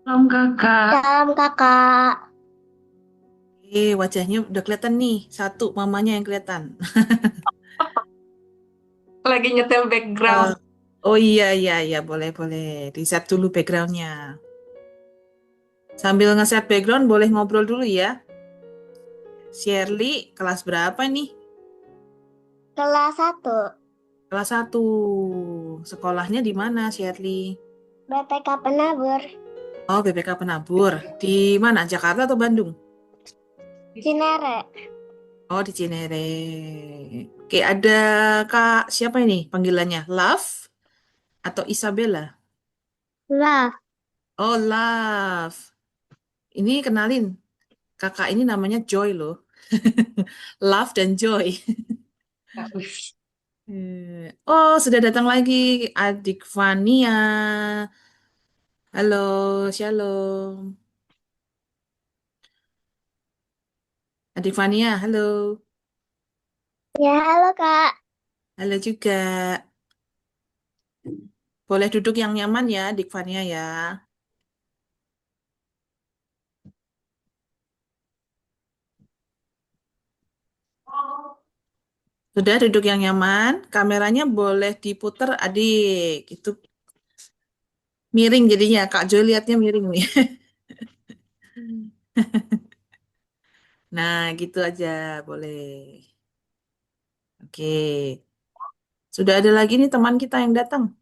Salam kakak. Salam kakak. Wajahnya udah kelihatan nih. Satu, mamanya yang kelihatan. Lagi nyetel background. Eh, oh iya, iya, iya. Boleh, boleh. Reset dulu backgroundnya. Sambil ngeset background, boleh ngobrol dulu ya. Shirley, kelas berapa nih? Kelas satu. Kelas satu. Sekolahnya di mana, Shirley? BPK Penabur. Oh, BPK Penabur. Di mana? Jakarta atau Bandung? Cinere. Oh, di Cinere. Oke, ada Kak, siapa ini panggilannya? Love atau Isabella? Lah. Oh, Love. Ini kenalin, kakak ini namanya Joy loh. Love dan Joy. Oh, sudah datang lagi adik Fania. Halo, Shalom. Adik Fania, halo. Ya, halo kak. Halo juga. Boleh duduk yang nyaman ya, adik Fania ya. Sudah duduk yang nyaman, kameranya boleh diputer adik. Itu miring jadinya, Kak Joy lihatnya miring nih. Nah, gitu aja, boleh. Oke. Sudah ada lagi nih teman kita yang datang.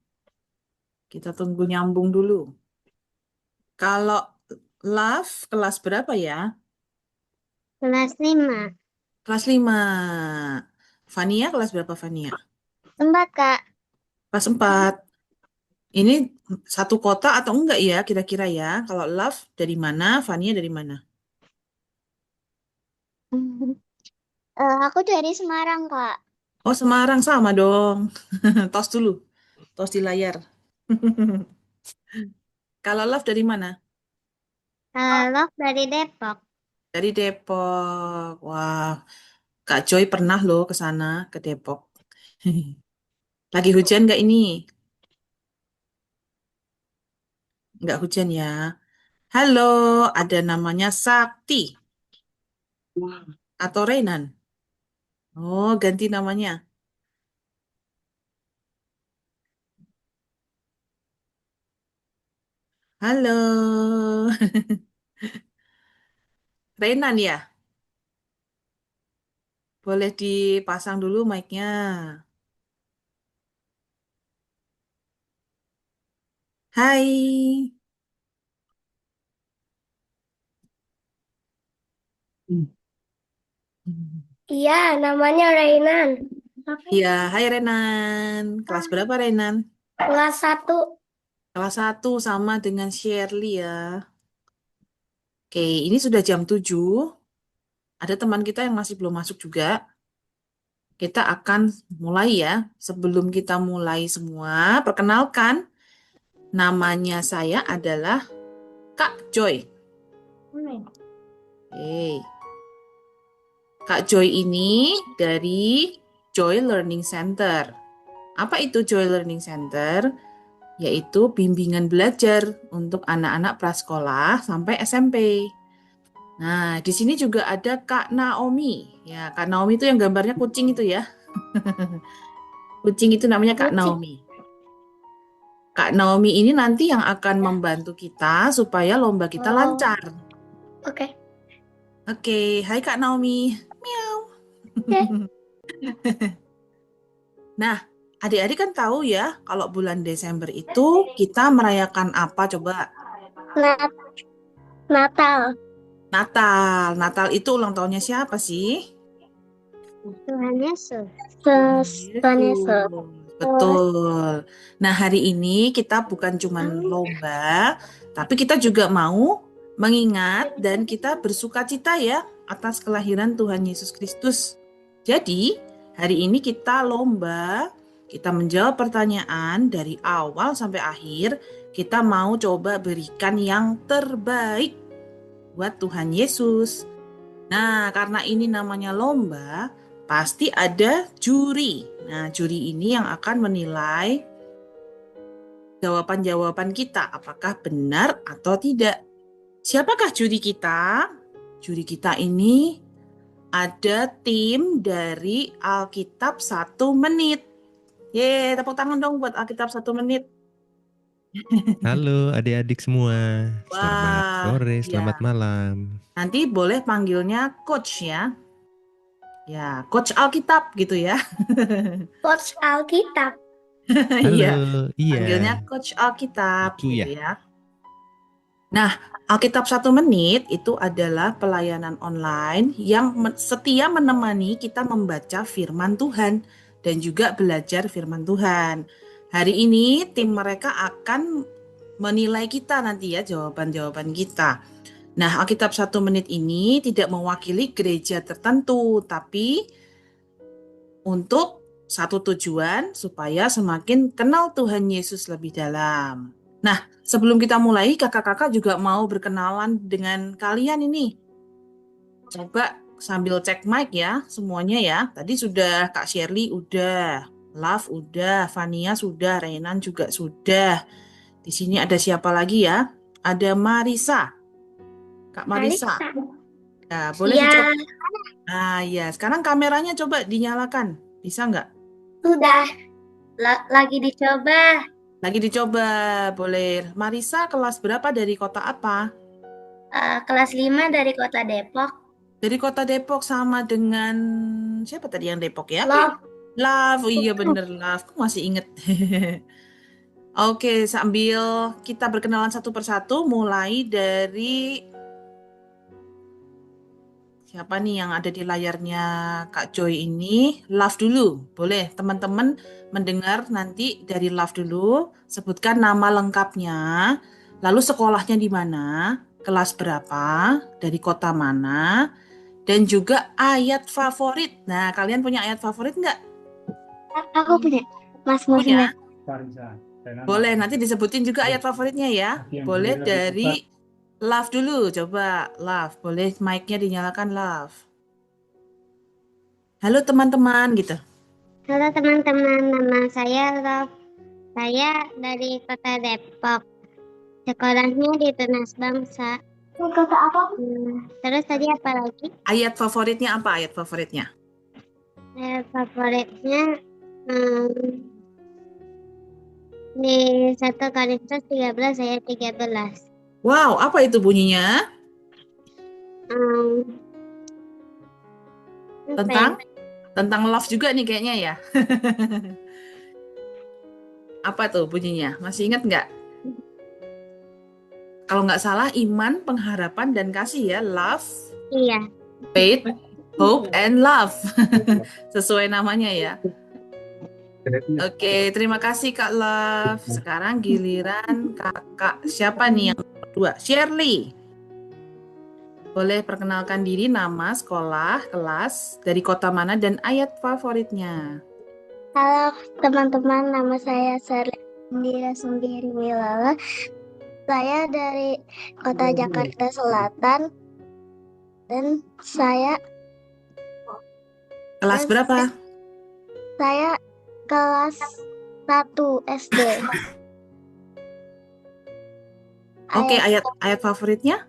Kita tunggu nyambung dulu. Kalau Love kelas berapa ya? Kelas 5. Kelas 5. Fania kelas berapa Fania? Tempat kak. Kelas 4. Ini satu kota atau enggak ya kira-kira ya? Kalau Love dari mana? Fania dari mana? Aku dari Semarang kak. Oh Semarang sama dong. Tos dulu. Tos di layar. Kalau Love dari mana? Halo dari Depok. Dari Depok. Wah, Kak Joy pernah loh ke sana, ke Depok. Lagi hujan nggak ini? Nggak hujan ya. Halo, ada namanya Sakti atau Renan. Oh, ganti namanya. Halo, Renan ya. Boleh dipasang dulu mic-nya. Hai. Iya, namanya Rainan. Ya, hai Renan. Kelas berapa Renan? Kelas satu. Kelas satu sama dengan Shirley ya. Oke, ini sudah jam 7. Ada teman kita yang masih belum masuk juga. Kita akan mulai ya. Sebelum kita mulai semua, perkenalkan namanya saya adalah Kak Joy. Oke. Kak Joy ini dari Joy Learning Center. Apa itu Joy Learning Center? Yaitu bimbingan belajar untuk anak-anak prasekolah sampai SMP. Nah, di sini juga ada Kak Naomi. Ya, Kak Naomi itu yang gambarnya kucing itu ya. Kucing itu namanya Kak Kucing. Naomi. Kak Naomi ini nanti yang akan membantu kita supaya lomba kita Oh, lancar. oke. Oke, hai Kak Naomi. Miau. Oke. Nah, adik-adik kan tahu ya, kalau bulan Desember itu kita merayakan apa coba? Nat- Natal. Natal. Natal itu ulang tahunnya siapa sih? Tuhan Yesus. Tuhan Tuhan Yesus. Yesus. Betul. Nah, hari ini kita bukan cuman lomba, tapi kita juga mau mengingat dan kita bersuka cita ya atas kelahiran Tuhan Yesus Kristus. Jadi, hari ini kita lomba, kita menjawab pertanyaan dari awal sampai akhir, kita mau coba berikan yang terbaik buat Tuhan Yesus. Nah, karena ini namanya lomba, pasti ada juri. Nah, juri ini yang akan menilai jawaban-jawaban kita, apakah benar atau tidak. Siapakah juri kita? Juri kita ini ada tim dari Alkitab 1 menit. Yeay, tepuk tangan dong buat Alkitab 1 menit. Halo adik-adik semua. Selamat Wah, sore, ya. selamat malam. Nanti boleh panggilnya coach ya. Ya, coach Alkitab gitu ya. Coach Alkitab. Iya, Halo, iya. panggilnya coach Alkitab Itu gitu ya. ya. Nah, Alkitab 1 menit itu adalah pelayanan online yang setia menemani kita membaca firman Tuhan dan juga belajar firman Tuhan. Hari ini tim mereka akan menilai kita nanti ya, jawaban-jawaban kita. Nah, Alkitab 1 menit ini tidak mewakili gereja tertentu, tapi untuk satu tujuan supaya semakin kenal Tuhan Yesus lebih dalam. Nah, sebelum kita mulai, kakak-kakak juga mau berkenalan dengan kalian ini. Coba sambil cek mic ya, semuanya ya. Tadi sudah Kak Shirley udah, Love udah, Vania sudah, Renan juga sudah. Di sini ada siapa lagi ya? Ada Marisa. Kak Marisa. Ya, boleh Ya, dicoba. Ah ya, sekarang kameranya coba dinyalakan. Bisa nggak? sudah. Lagi dicoba. Lagi dicoba, boleh. Marisa kelas berapa dari kota apa? Kelas 5 dari kota Depok. Dari kota Depok sama dengan siapa tadi yang Depok ya? Love. Love, oh iya bener Love. Aku masih inget. Oke, sambil kita berkenalan satu persatu, mulai dari siapa nih yang ada di layarnya Kak Joy ini? Love dulu, boleh teman-teman mendengar nanti dari Love dulu. Sebutkan nama lengkapnya, lalu sekolahnya di mana, kelas berapa, dari kota mana, dan juga ayat favorit. Nah, kalian punya ayat favorit nggak? Aku punya. Mas Punya? Muhammad. Boleh, nanti disebutin juga ayat favoritnya ya. Boleh dari Love dulu, coba Love. Boleh mic-nya dinyalakan Love. Halo teman-teman gitu. Halo teman-teman, nama saya Love. Saya dari kota Depok. Sekolahnya di Tunas Bangsa. Kota apa? Terus tadi apa lagi? Ayat favoritnya apa ayat favoritnya? Favoritnya di 1 Korintus 13 ayat 13. Wow, apa itu bunyinya? Tentang love juga nih kayaknya ya. Apa tuh bunyinya? Masih ingat nggak? Kalau nggak salah iman, pengharapan, dan kasih ya. Love, Iya. faith, hope, and love. Sesuai namanya ya. Oke, terima kasih Kak Love. Sekarang giliran kakak siapa nih yang kedua? Shirley. Boleh perkenalkan diri, nama, sekolah, kelas, dari kota mana, dan ayat favoritnya. Halo teman-teman, nama saya Sarlindira Sumbiri Milala. Saya dari kota Jakarta Selatan dan saya Kelas berapa? Saya kelas 1 SD. Oke, ayat favoritnya?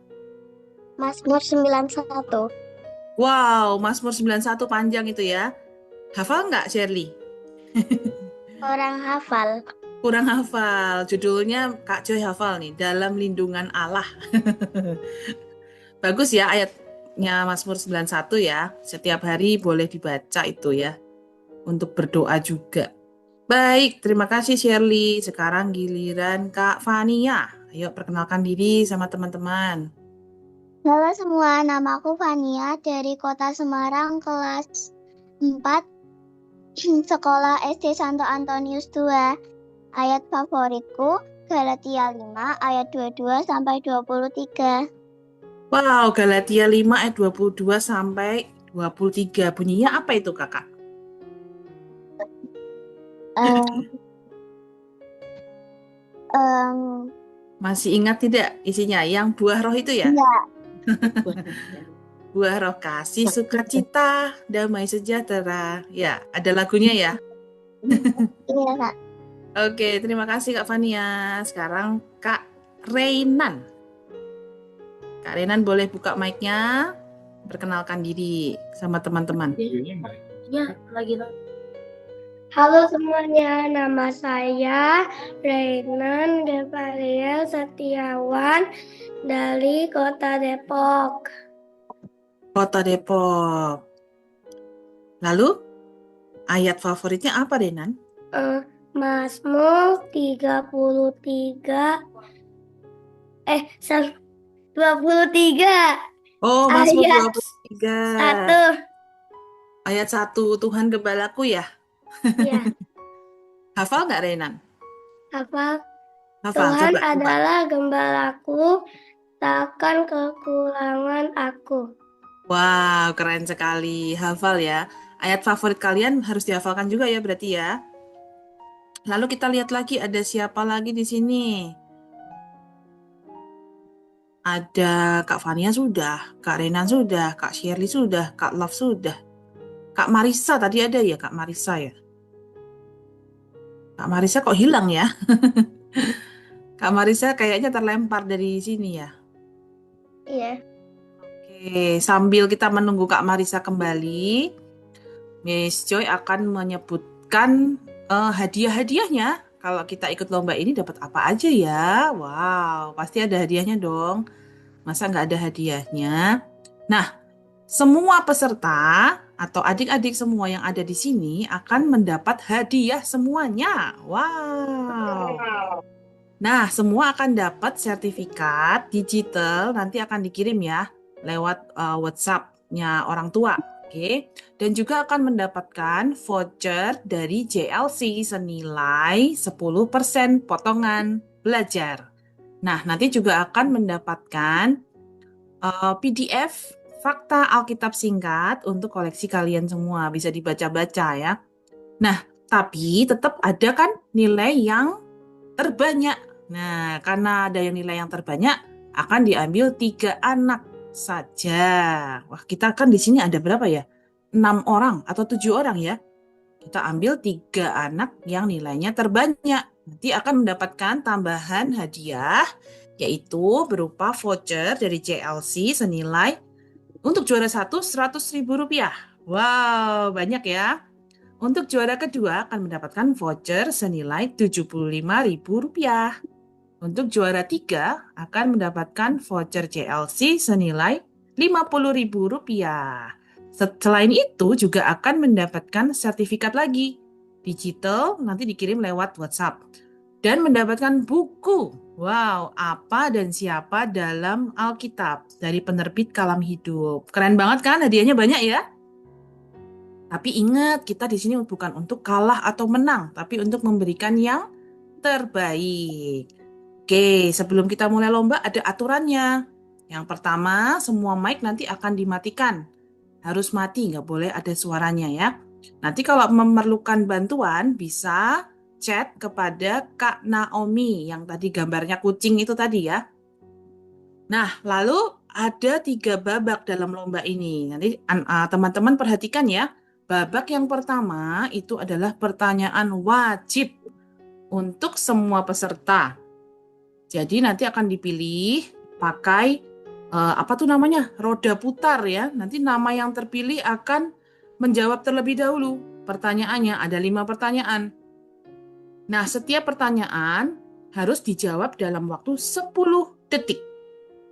Mazmur 91. Wow, Mazmur 91 panjang itu ya. Hafal nggak Shirley? Kurang hafal. Kurang hafal. Judulnya Kak Joy hafal nih, Dalam Lindungan Allah. Bagus ya ayatnya Mazmur 91 ya. Setiap hari boleh dibaca itu ya. Untuk berdoa juga. Baik, terima kasih Shirley. Sekarang giliran Kak Fania. Ayo perkenalkan diri sama teman-teman. Halo semua, nama aku Fania dari kota Semarang kelas 4 sekolah SD Santo Antonius II. Ayat favoritku Galatia 5 ayat 22 sampai 23. Wow, Galatia 5 ayat 22 sampai 23. Bunyinya apa itu kakak? Masih ingat tidak isinya? Yang buah roh itu ya? Enggak. Buah roh kasih, sukacita, damai sejahtera. Ya, ada lagunya ya? Iya, Kak. Oke, terima kasih Kak Fania. Sekarang Kak Reinan. Kak Reinan boleh buka mic-nya, perkenalkan diri sama teman-teman. Ya, lagi. Halo semuanya, nama saya Renan Devariel Setiawan dari Kota Depok. Kota Depok. Lalu, ayat favoritnya apa, Renan? Mazmur 33 23 Oh, Mazmur ayat 23. 1. Ayat 1, Tuhan Gembalaku ya? Ya, Hafal nggak, Renan? hafal. Hafal, Tuhan coba. adalah gembalaku, takkan kekurangan aku. Wow, keren sekali. Hafal ya. Ayat favorit kalian harus dihafalkan juga ya berarti ya. Lalu kita lihat lagi ada siapa lagi di sini. Ada Kak Fania sudah, Kak Renan sudah, Kak Shirley sudah, Kak Love sudah. Kak Marisa tadi ada ya, Kak Marisa ya. Kak Marisa kok hilang ya? Kak Marisa kayaknya terlempar dari sini ya. Iya. Oke, sambil kita menunggu Kak Marisa kembali, Miss Joy akan menyebutkan hadiah-hadiahnya. Kalau kita ikut lomba ini dapat apa aja ya? Wow, pasti ada hadiahnya dong. Masa nggak ada hadiahnya? Nah, semua peserta atau adik-adik semua yang ada di sini akan mendapat hadiah semuanya. Wow. Nah, semua akan dapat sertifikat digital, nanti akan dikirim ya lewat WhatsApp-nya orang tua. Oke. Dan juga akan mendapatkan voucher dari JLC senilai 10% potongan belajar. Nah, nanti juga akan mendapatkan PDF fakta Alkitab singkat untuk koleksi kalian semua. Bisa dibaca-baca ya. Nah, tapi tetap ada kan nilai yang terbanyak. Nah, karena ada yang nilai yang terbanyak, akan diambil 3 anak saja. Wah, kita kan di sini ada berapa ya? 6 orang atau 7 orang ya. Kita ambil 3 anak yang nilainya terbanyak. Nanti akan mendapatkan tambahan hadiah, yaitu berupa voucher dari JLC senilai untuk juara 1 Rp100.000. Wow, banyak ya. Untuk juara kedua akan mendapatkan voucher senilai Rp75.000. Untuk juara 3 akan mendapatkan voucher JLC senilai Rp50.000. Selain itu juga akan mendapatkan sertifikat lagi. Digital nanti dikirim lewat WhatsApp. Dan mendapatkan buku. Wow, apa dan siapa dalam Alkitab dari penerbit Kalam Hidup. Keren banget kan, hadiahnya banyak ya? Tapi ingat, kita di sini bukan untuk kalah atau menang, tapi untuk memberikan yang terbaik. Oke, sebelum kita mulai lomba ada aturannya. Yang pertama, semua mic nanti akan dimatikan. Harus mati, nggak boleh ada suaranya ya. Nanti kalau memerlukan bantuan, bisa chat kepada Kak Naomi yang tadi gambarnya kucing itu tadi ya. Nah, lalu ada 3 babak dalam lomba ini. Nanti teman-teman perhatikan ya. Babak yang pertama itu adalah pertanyaan wajib untuk semua peserta. Jadi nanti akan dipilih pakai roda putar ya. Nanti nama yang terpilih akan menjawab terlebih dahulu. Pertanyaannya ada 5 pertanyaan. Nah, setiap pertanyaan harus dijawab dalam waktu 10 detik.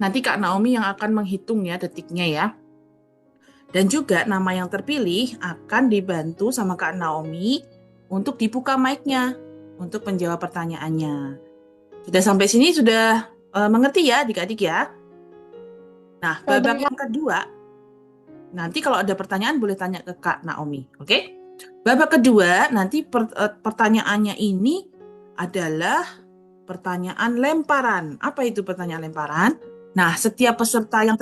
Nanti Kak Naomi yang akan menghitung ya detiknya ya. Dan juga nama yang terpilih akan dibantu sama Kak Naomi untuk dibuka mic-nya untuk menjawab pertanyaannya. Sudah sampai sini sudah mengerti ya adik-adik ya? Nah, babak yang kedua, nanti kalau ada pertanyaan boleh tanya ke Kak Naomi, oke? Babak kedua, nanti pertanyaannya ini adalah pertanyaan lemparan. Apa itu pertanyaan lemparan? Nah, setiap peserta yang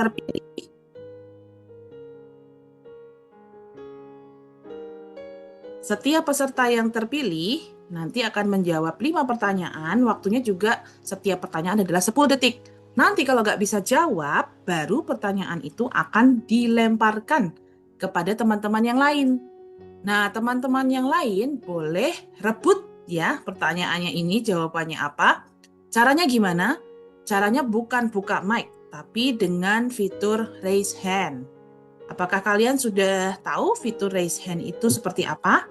terpilih nanti akan menjawab 5 pertanyaan, waktunya juga setiap pertanyaan adalah 10 detik. Nanti kalau nggak bisa jawab, baru pertanyaan itu akan dilemparkan kepada teman-teman yang lain. Nah, teman-teman yang lain boleh rebut ya pertanyaannya ini, jawabannya apa. Caranya gimana? Caranya bukan buka mic, tapi dengan fitur raise hand. Apakah kalian sudah tahu fitur raise hand itu seperti apa?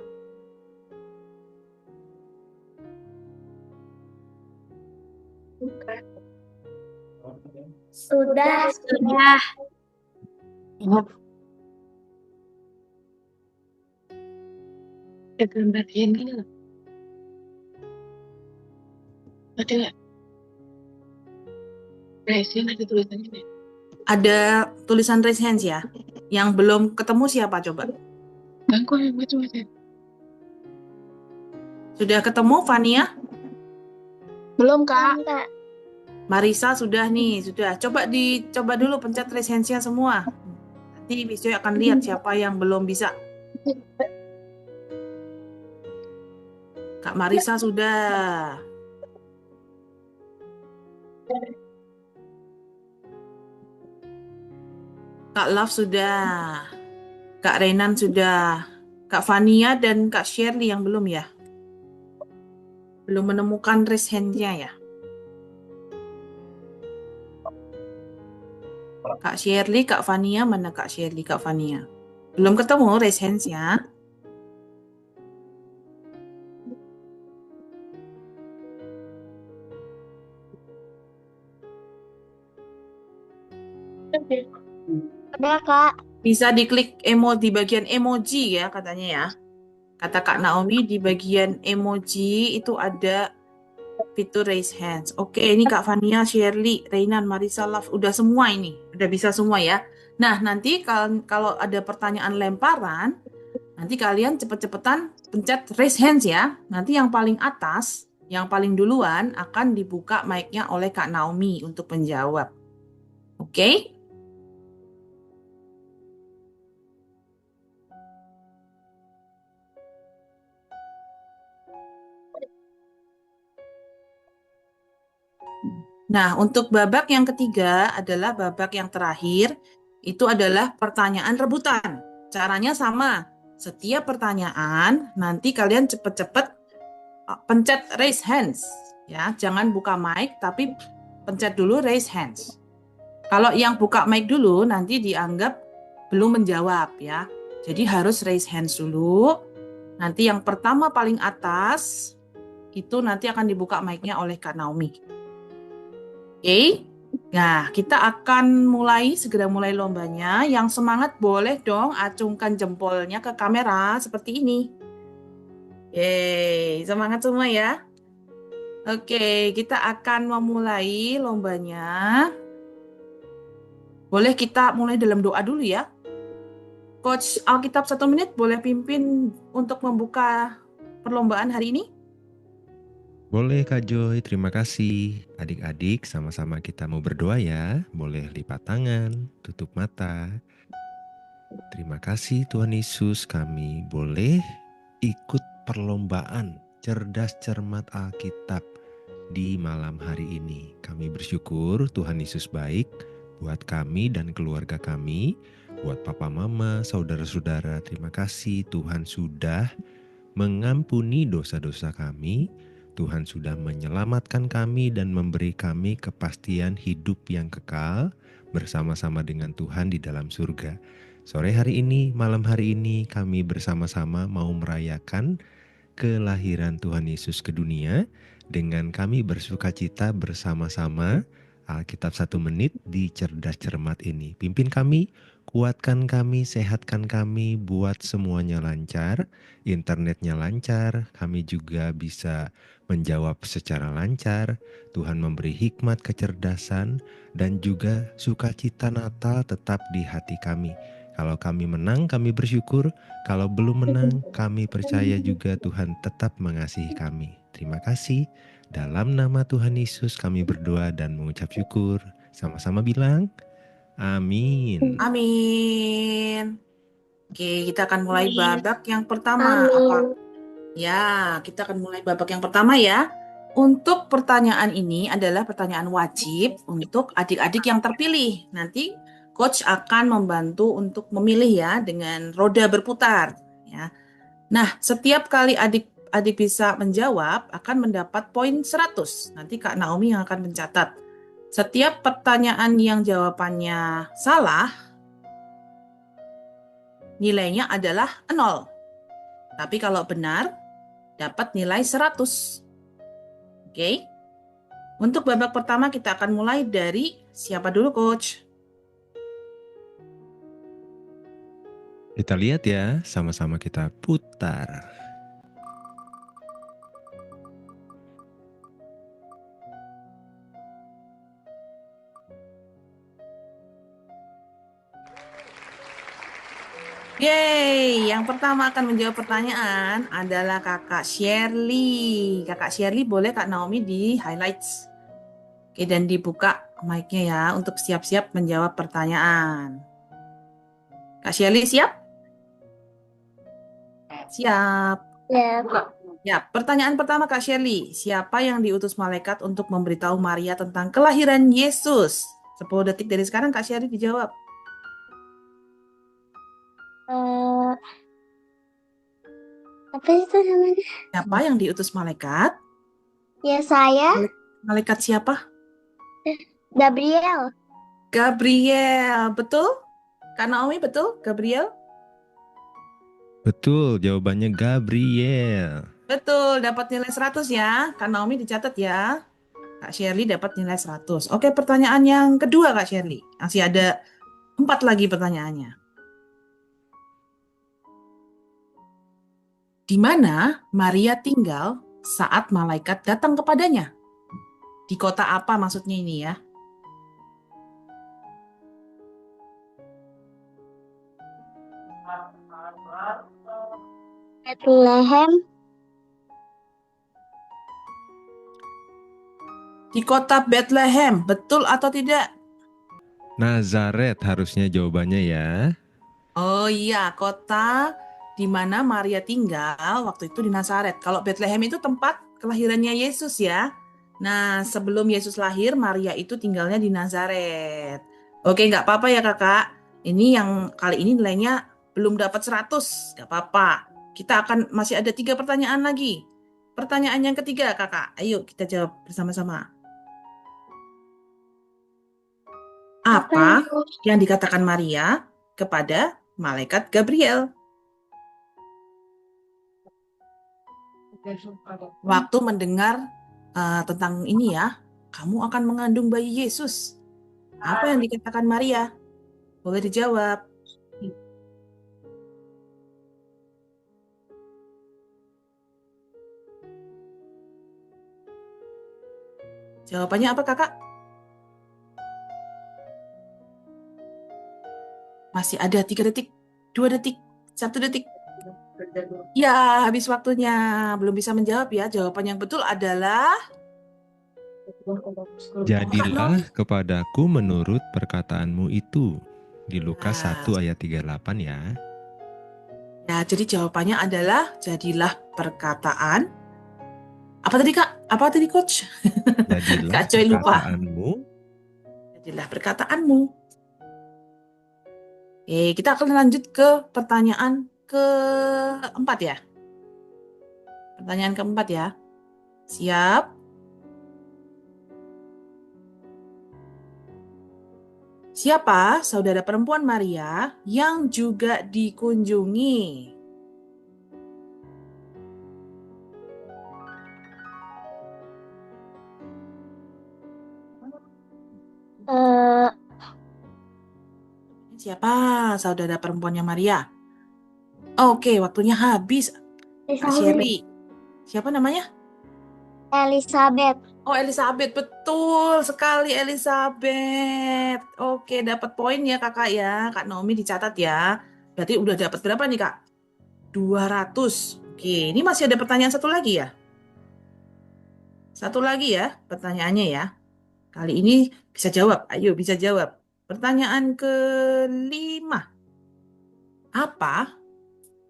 Sudah. Gambar ini loh. Ada nggak? Resin ada tulisannya nih. Ada tulisan raise hands ya. Yang belum ketemu siapa coba? Aku yang baca aja. Sudah ketemu Fania? Belum Kak. Kak. Marisa sudah nih, sudah. Coba dulu pencet raise hands-nya semua. Nanti Wisyo akan lihat siapa yang belum bisa. Kak Marisa sudah. Kak Love sudah. Kak Renan sudah. Kak Fania dan Kak Shirley yang belum ya? Belum menemukan raise hand-nya ya? Kak Shirley, Kak Fania, mana Kak Shirley, Kak Fania? Belum ketemu raise hands-nya? Ada Kak. Bisa diklik di bagian emoji ya katanya ya. Kata Kak Naomi di bagian emoji itu ada fitur raise hands. Oke, ini Kak Fania, Shirley, Reynan, Marisa, Love, udah semua ini. Udah bisa semua ya. Nah, nanti kalau ada pertanyaan lemparan, nanti kalian cepet-cepetan pencet raise hands ya. Nanti yang paling atas, yang paling duluan akan dibuka mic-nya oleh Kak Naomi untuk menjawab. Oke? Nah, untuk babak yang ketiga adalah babak yang terakhir, itu adalah pertanyaan rebutan. Caranya sama. Setiap pertanyaan, nanti kalian cepet-cepet pencet raise hands. Ya, jangan buka mic, tapi pencet dulu raise hands. Kalau yang buka mic dulu, nanti dianggap belum menjawab ya. Jadi harus raise hands dulu. Nanti yang pertama paling atas, itu nanti akan dibuka mic-nya oleh Kak Naomi. Oke, nah kita akan segera mulai lombanya. Yang semangat boleh dong acungkan jempolnya ke kamera seperti ini. Yeay, semangat semua ya. Oke, kita akan memulai lombanya. Boleh kita mulai dalam doa dulu ya. Coach Alkitab 1 menit boleh pimpin untuk membuka perlombaan hari ini? Boleh Kak Joy, terima kasih. Adik-adik sama-sama kita mau berdoa ya. Boleh lipat tangan, tutup mata. Terima kasih Tuhan Yesus, kami boleh ikut perlombaan cerdas cermat Alkitab di malam hari ini. Kami bersyukur Tuhan Yesus baik buat kami dan keluarga kami, buat papa mama, saudara-saudara. Terima kasih Tuhan sudah mengampuni dosa-dosa kami. Tuhan sudah menyelamatkan kami dan memberi kami kepastian hidup yang kekal bersama-sama dengan Tuhan di dalam surga. Sore hari ini, malam hari ini kami bersama-sama mau merayakan kelahiran Tuhan Yesus ke dunia dengan kami bersukacita bersama-sama. Alkitab 1 menit di cerdas cermat ini. Pimpin kami, kuatkan kami, sehatkan kami, buat semuanya lancar, internetnya lancar, kami juga bisa menjawab secara lancar. Tuhan memberi hikmat, kecerdasan, dan juga sukacita Natal tetap di hati kami. Kalau kami menang, kami bersyukur. Kalau belum menang, kami percaya juga Tuhan tetap mengasihi kami. Terima kasih. Dalam nama Tuhan Yesus kami berdoa dan mengucap syukur. Sama-sama bilang, amin. Amin. Oke, kita akan mulai babak yang pertama. Ya, kita akan mulai babak yang pertama ya. Untuk pertanyaan ini adalah pertanyaan wajib untuk adik-adik yang terpilih. Nanti coach akan membantu untuk memilih ya dengan roda berputar ya. Nah, setiap kali adik bisa menjawab akan mendapat poin 100. Nanti Kak Naomi yang akan mencatat. Setiap pertanyaan yang jawabannya salah, nilainya adalah 0. Tapi kalau benar, dapat nilai 100. Oke? Untuk babak pertama kita akan mulai dari siapa dulu, Coach? Kita lihat ya, sama-sama kita putar. Yeay, yang pertama akan menjawab pertanyaan adalah Kakak Shirley. Kakak Shirley, boleh Kak Naomi di highlights. Oke, dan dibuka mic-nya ya untuk siap-siap menjawab pertanyaan. Kak Shirley siap? Siap. Ya, Ya, pertanyaan pertama Kak Shirley. Siapa yang diutus malaikat untuk memberitahu Maria tentang kelahiran Yesus? 10 detik dari sekarang Kak Shirley dijawab. eh, apa itu namanya? Siapa yang diutus malaikat? Ya, saya Malaikat siapa? Gabriel. Gabriel, betul? Kak Naomi, betul? Gabriel? Betul, jawabannya Gabriel. Betul, dapat nilai 100 ya. Kak Naomi dicatat ya. Kak Shirley dapat nilai 100. Oke, pertanyaan yang kedua Kak Shirley. Masih ada 4 lagi pertanyaannya. Di mana Maria tinggal saat malaikat datang kepadanya? Di kota apa maksudnya ini ya? Bethlehem. Di kota Bethlehem, betul atau tidak? Nazaret harusnya jawabannya ya. Oh iya, kota di mana Maria tinggal waktu itu di Nazaret. Kalau Bethlehem itu tempat kelahirannya Yesus ya. Nah, sebelum Yesus lahir, Maria itu tinggalnya di Nazaret. Oke, nggak apa-apa ya kakak. Ini yang kali ini nilainya belum dapat 100. Nggak apa-apa. Kita akan masih ada 3 pertanyaan lagi. Pertanyaan yang ketiga kakak. Ayo kita jawab bersama-sama. Apa yang dikatakan Maria kepada malaikat Gabriel waktu mendengar tentang ini ya, kamu akan mengandung bayi Yesus. Apa yang dikatakan Maria? Boleh dijawab. Jawabannya apa kakak? Masih ada 3 detik, 2 detik, 1 detik. Ya, habis waktunya. Belum bisa menjawab ya. Jawaban yang betul adalah Jadilah kepadaku menurut perkataanmu itu. Di Lukas 1 ayat 38 ya. ya, jadi jawabannya adalah jadilah perkataan. Apa tadi kak? Apa tadi coach? Jadilah Kak Joy lupa. perkataanmu. Jadilah perkataanmu. Kita akan lanjut ke pertanyaan keempat ya. Pertanyaan keempat ya. Siap? Siapa saudara perempuan Maria yang juga dikunjungi? Siapa saudara perempuannya Maria? Oke, waktunya habis. Kak Shirley. Siapa namanya? Elizabeth. Oh, Elizabeth. Betul sekali Elizabeth. Oke, dapat poin ya kakak ya. Kak Naomi dicatat ya. Berarti udah dapat berapa nih kak? 200. Oke, ini masih ada pertanyaan satu lagi ya? Satu lagi ya pertanyaannya ya. Kali ini bisa jawab. Ayo bisa jawab. Pertanyaan kelima. Apa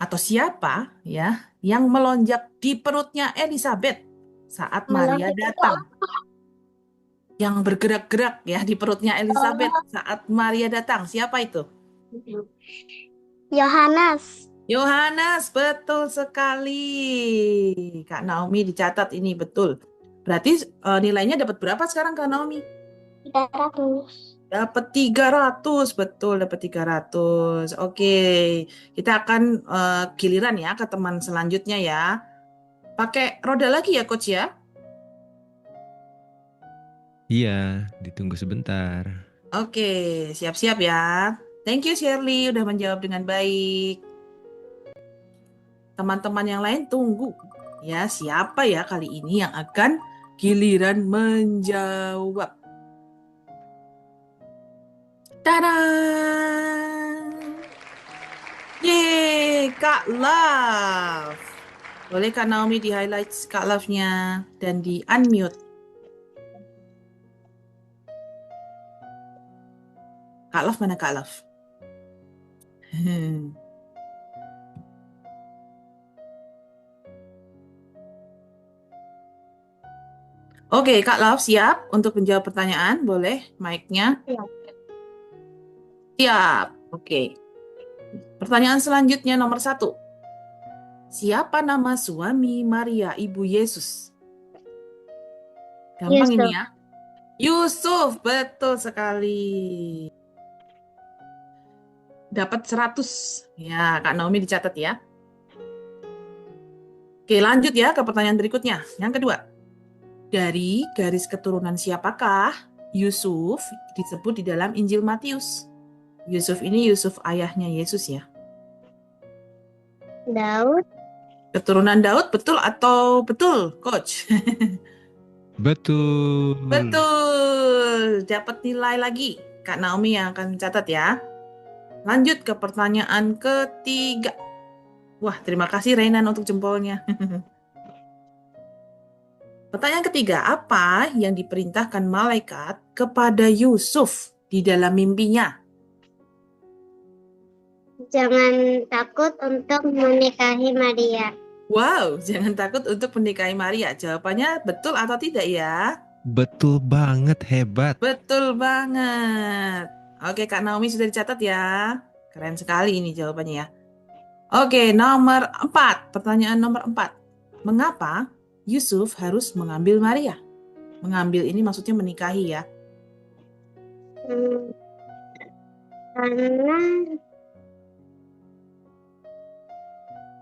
atau siapa ya yang melonjak di perutnya Elizabeth saat Maria datang? Yang bergerak-gerak ya di perutnya Elizabeth saat Maria datang. Siapa itu? Yohanes. Yohanes, betul sekali. Kak Naomi dicatat ini betul. Berarti nilainya dapat berapa sekarang Kak Naomi? 300. Dapat 300, betul dapat 300. Oke, kita akan giliran ya ke teman selanjutnya ya. Pakai roda lagi ya Coach ya? Iya, ditunggu sebentar. Oke, siap-siap ya. Thank you Shirley udah menjawab dengan baik. Teman-teman yang lain tunggu. Ya, siapa ya kali ini yang akan giliran menjawab? Tada! Yeay, Kak Love. Boleh Kak Naomi di-highlight Kak Love-nya dan di-unmute. Kak Love mana Kak Love? Oke, Kak Love siap untuk menjawab pertanyaan? Boleh mic-nya? Siap. Siap. Oke. Pertanyaan selanjutnya nomor 1. Siapa nama suami Maria, Ibu Yesus? Gampang ini Yusuf. ya. Yusuf, betul sekali. Dapat 100. Ya, Kak Naomi dicatat ya. Oke, lanjut ya ke pertanyaan berikutnya. Yang kedua. Dari garis keturunan siapakah Yusuf disebut di dalam Injil Matius? Yusuf ini Yusuf ayahnya Yesus ya. Daud. Keturunan Daud betul atau betul, Coach? Betul. Betul. Dapat nilai lagi. Kak Naomi yang akan mencatat ya. Lanjut ke pertanyaan ketiga. Wah, terima kasih Renan untuk jempolnya. Pertanyaan ketiga, apa yang diperintahkan malaikat kepada Yusuf di dalam mimpinya? Jangan takut untuk menikahi Maria. Wow, jangan takut untuk menikahi Maria. Jawabannya betul atau tidak ya? Betul banget, hebat. Betul banget. Oke, Kak Naomi sudah dicatat ya. Keren sekali ini jawabannya ya. Oke, nomor 4. Pertanyaan nomor 4. Mengapa Yusuf harus mengambil Maria? Mengambil ini maksudnya menikahi ya.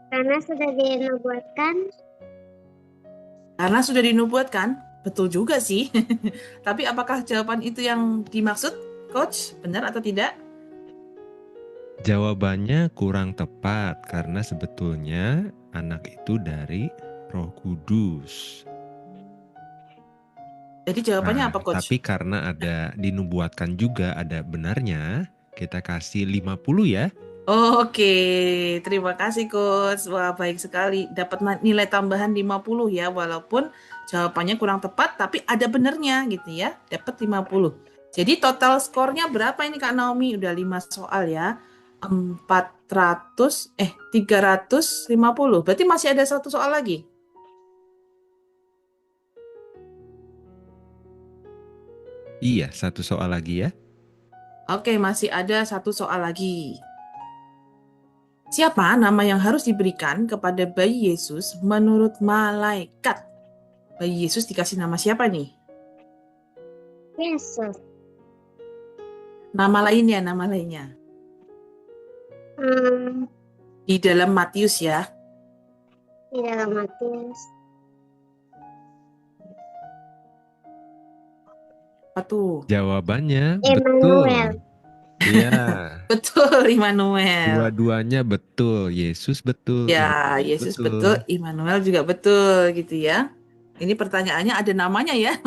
Karena sudah dinubuatkan. Karena sudah dinubuatkan. Betul juga sih. Tapi apakah jawaban itu yang dimaksud, Coach? Benar atau tidak? Jawabannya kurang tepat karena sebetulnya anak itu dari Roh Kudus. Jadi jawabannya apa, Coach? Tapi karena ada dinubuatkan juga ada benarnya, kita kasih 50 ya. Oke, terima kasih Coach. Wah, baik sekali. Dapat nilai tambahan 50 ya, walaupun jawabannya kurang tepat, tapi ada benernya gitu ya. Dapat 50. Jadi total skornya berapa ini Kak Naomi? Udah 5 soal ya. 350. Berarti masih ada 1 soal lagi. Iya, 1 soal lagi ya. Oke, masih ada 1 soal lagi. Siapa nama yang harus diberikan kepada bayi Yesus menurut malaikat? Bayi Yesus dikasih nama siapa nih? Yesus. Nama lainnya. Di dalam Matius ya. Di dalam Matius. Apa tuh? Jawabannya Emmanuel. betul. Iya. Betul, Immanuel. Dua-duanya betul. Yesus betul. Ya, Yesus betul, Immanuel juga betul gitu ya. Ini pertanyaannya ada namanya ya.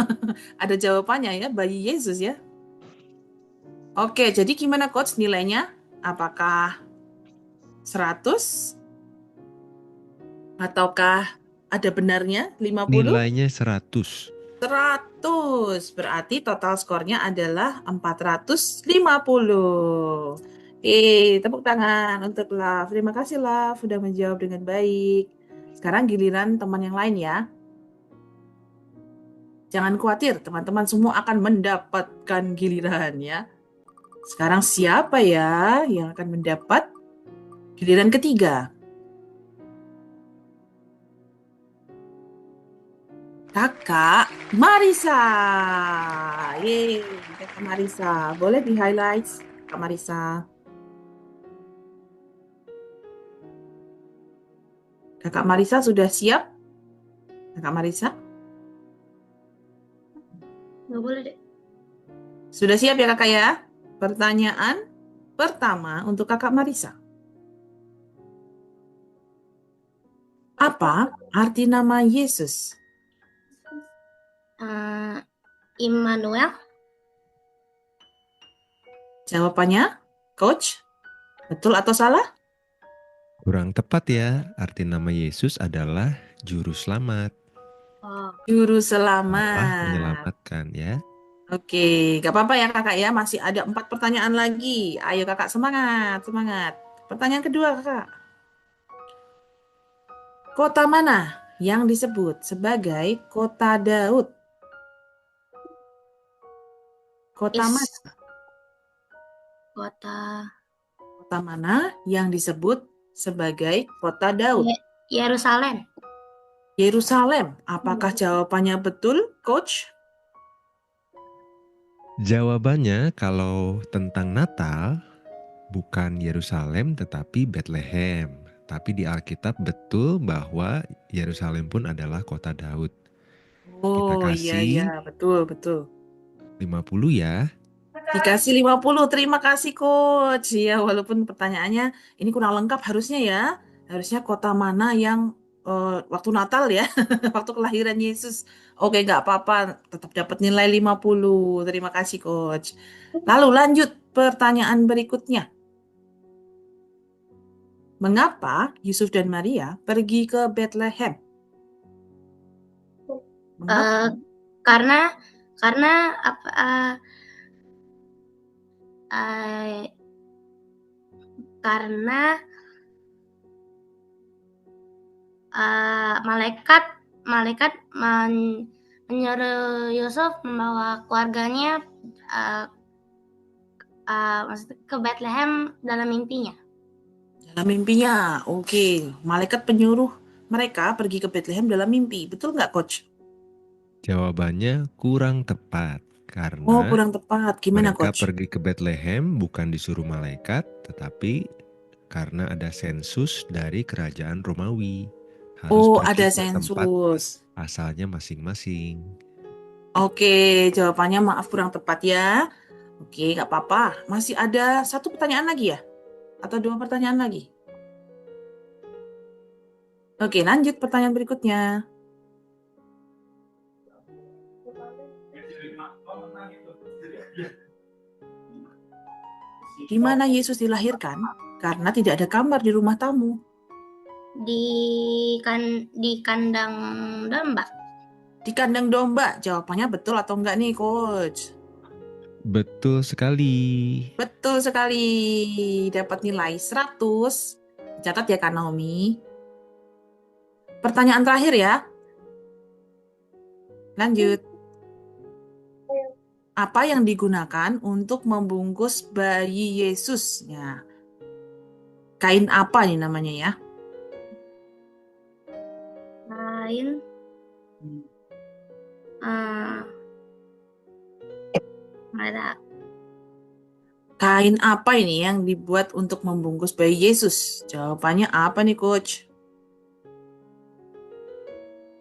Ada jawabannya ya, bayi Yesus ya. Oke, jadi gimana Coach nilainya? Apakah 100? Ataukah ada benarnya 50? Nilainya 100. 100. Berarti total skornya adalah 450. Tepuk tangan untuk Love. Terima kasih Love sudah menjawab dengan baik. Sekarang giliran teman yang lain ya. Jangan khawatir, teman-teman semua akan mendapatkan giliran ya. Sekarang siapa ya yang akan mendapat Giliran ketiga. Kakak Marisa. Yeay, Kakak Marisa. Boleh di-highlight, Kakak Marisa. Kakak Marisa sudah siap? Kakak Marisa? Nggak boleh deh. Sudah siap ya kakak ya? Pertanyaan pertama untuk kakak Marisa. Apa arti nama Yesus? Immanuel. Jawabannya, Coach, betul atau salah? Kurang tepat ya, arti nama Yesus adalah Juru Selamat. Juru Allah selamat. menyelamatkan ya. Oke, gak apa-apa ya kakak ya, masih ada 4 pertanyaan lagi. Ayo kakak semangat, semangat. Pertanyaan kedua kakak. Kota mana yang disebut sebagai kota Daud? Kota Is mana? kota Kota mana yang disebut sebagai kota Daud? Yerusalem. Yerusalem. Apakah jawabannya betul, Coach? Jawabannya kalau tentang Natal bukan Yerusalem tetapi Bethlehem. Tapi di Alkitab betul bahwa Yerusalem pun adalah kota Daud. Kita Oh iya, kasih betul, betul. 50 ya. Dikasih 50, terima kasih Coach. Ya, walaupun pertanyaannya ini kurang lengkap harusnya ya. Harusnya kota mana yang waktu Natal ya, waktu kelahiran Yesus. Oke, nggak apa-apa, tetap dapat nilai 50. Terima kasih Coach. Lalu lanjut pertanyaan berikutnya. Mengapa Yusuf dan Maria pergi ke Bethlehem? Mengapa? Karena apa? Karena malaikat menyuruh Yusuf membawa keluarganya maksudnya ke Bethlehem dalam mimpinya. Dalam mimpinya, oke. Malaikat penyuruh mereka pergi ke Bethlehem dalam mimpi. Betul nggak, Coach? Jawabannya kurang tepat Oh, karena kurang tepat. Gimana, mereka Coach? pergi ke Bethlehem bukan disuruh malaikat tetapi karena ada sensus dari kerajaan Romawi. Harus Oh, pergi ada ke tempat sensus. asalnya masing-masing. Oke, jawabannya maaf kurang tepat ya. Oke, nggak apa-apa. Masih ada 1 pertanyaan lagi ya? Atau 2 pertanyaan lagi? Oke, lanjut pertanyaan berikutnya. Di mana Yesus dilahirkan? Karena tidak ada kamar di rumah tamu. Di kandang domba. Di kandang domba. Jawabannya betul atau enggak nih, Coach? Betul sekali. Betul sekali. Dapat nilai 100. Catat ya, Kak Naomi. Pertanyaan terakhir ya. Lanjut. Apa yang digunakan untuk membungkus bayi Yesus? Ya. Kain apa nih namanya ya? Kain ada Kain apa ini yang dibuat untuk membungkus bayi Yesus? Jawabannya apa nih, Coach?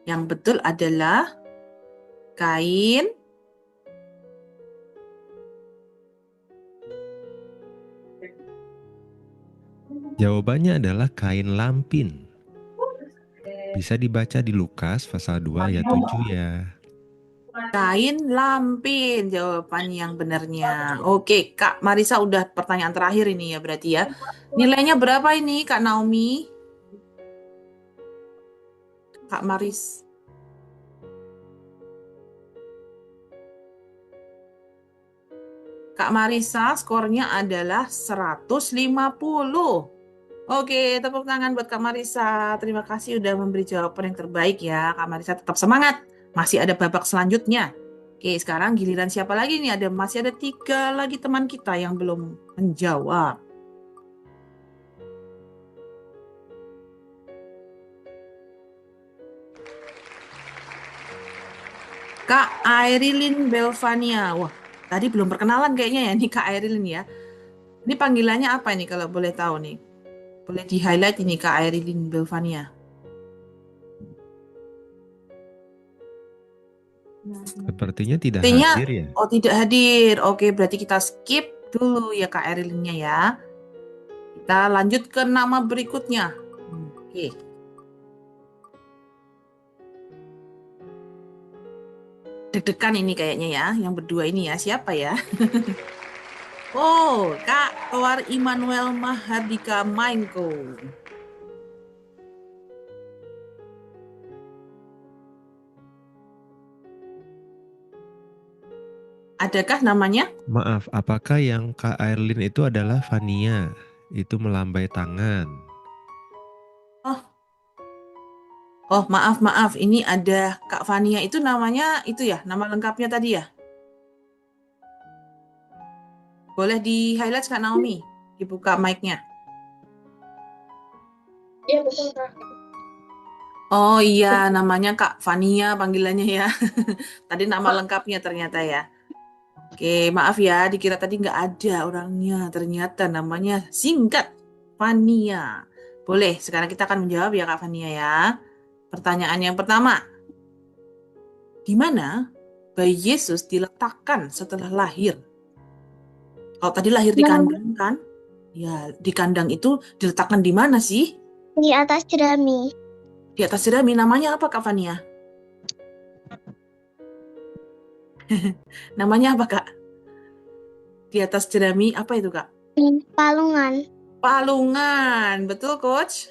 Yang betul adalah kain Jawabannya adalah kain lampin. Bisa dibaca di Lukas pasal 2 ayat 7 ya. kain lampin. Jawaban yang benarnya. Oke, Kak Marisa udah pertanyaan terakhir ini ya berarti ya. Nilainya berapa ini, Kak Naomi? Kak Maris. Kak Marisa skornya adalah 150. Oke, tepuk tangan buat Kak Marisa. Terima kasih udah memberi jawaban yang terbaik ya. Kak Marisa tetap semangat. Masih ada babak selanjutnya. Oke, sekarang giliran siapa lagi nih? Masih ada 3 lagi teman kita yang belum menjawab. Kak Airilin Belvania. Wah, tadi belum perkenalan kayaknya ya, nih Kak Airilin ya. Ini panggilannya apa nih kalau boleh tahu nih? Boleh di-highlight ini Kak Airilin Belvania. Sepertinya tidak Artinya, hadir ya. oh tidak hadir. Oke, berarti kita skip dulu ya Kak Airilinnya ya. Kita lanjut ke nama berikutnya. Oke. Deg-degan ini kayaknya ya, yang berdua ini ya. Siapa ya? Oh, Kak Toar Immanuel Mahardika Mainko. Adakah namanya? Maaf, apakah yang Kak Airlin itu adalah Fania? Itu melambai tangan. Oh, oh maaf. Ini ada Kak Fania itu namanya itu ya, nama lengkapnya tadi ya. Boleh di-highlight Kak Naomi. Dibuka mic-nya. Iya betul Kak. Oh iya, namanya Kak Fania panggilannya ya. Tadi nama lengkapnya ternyata ya. Oke, maaf ya, dikira tadi nggak ada orangnya. Ternyata namanya singkat, Fania. Boleh, sekarang kita akan menjawab ya Kak Fania ya. Pertanyaan yang pertama, di mana bayi Yesus diletakkan setelah lahir? Kalau tadi lahir di kandang kan? Ya, di kandang itu diletakkan di mana sih? Di atas jerami. Di atas jerami, namanya apa Kak Fania? Namanya apa Kak? Di atas jerami, apa itu Kak? Palungan. Palungan, betul Coach?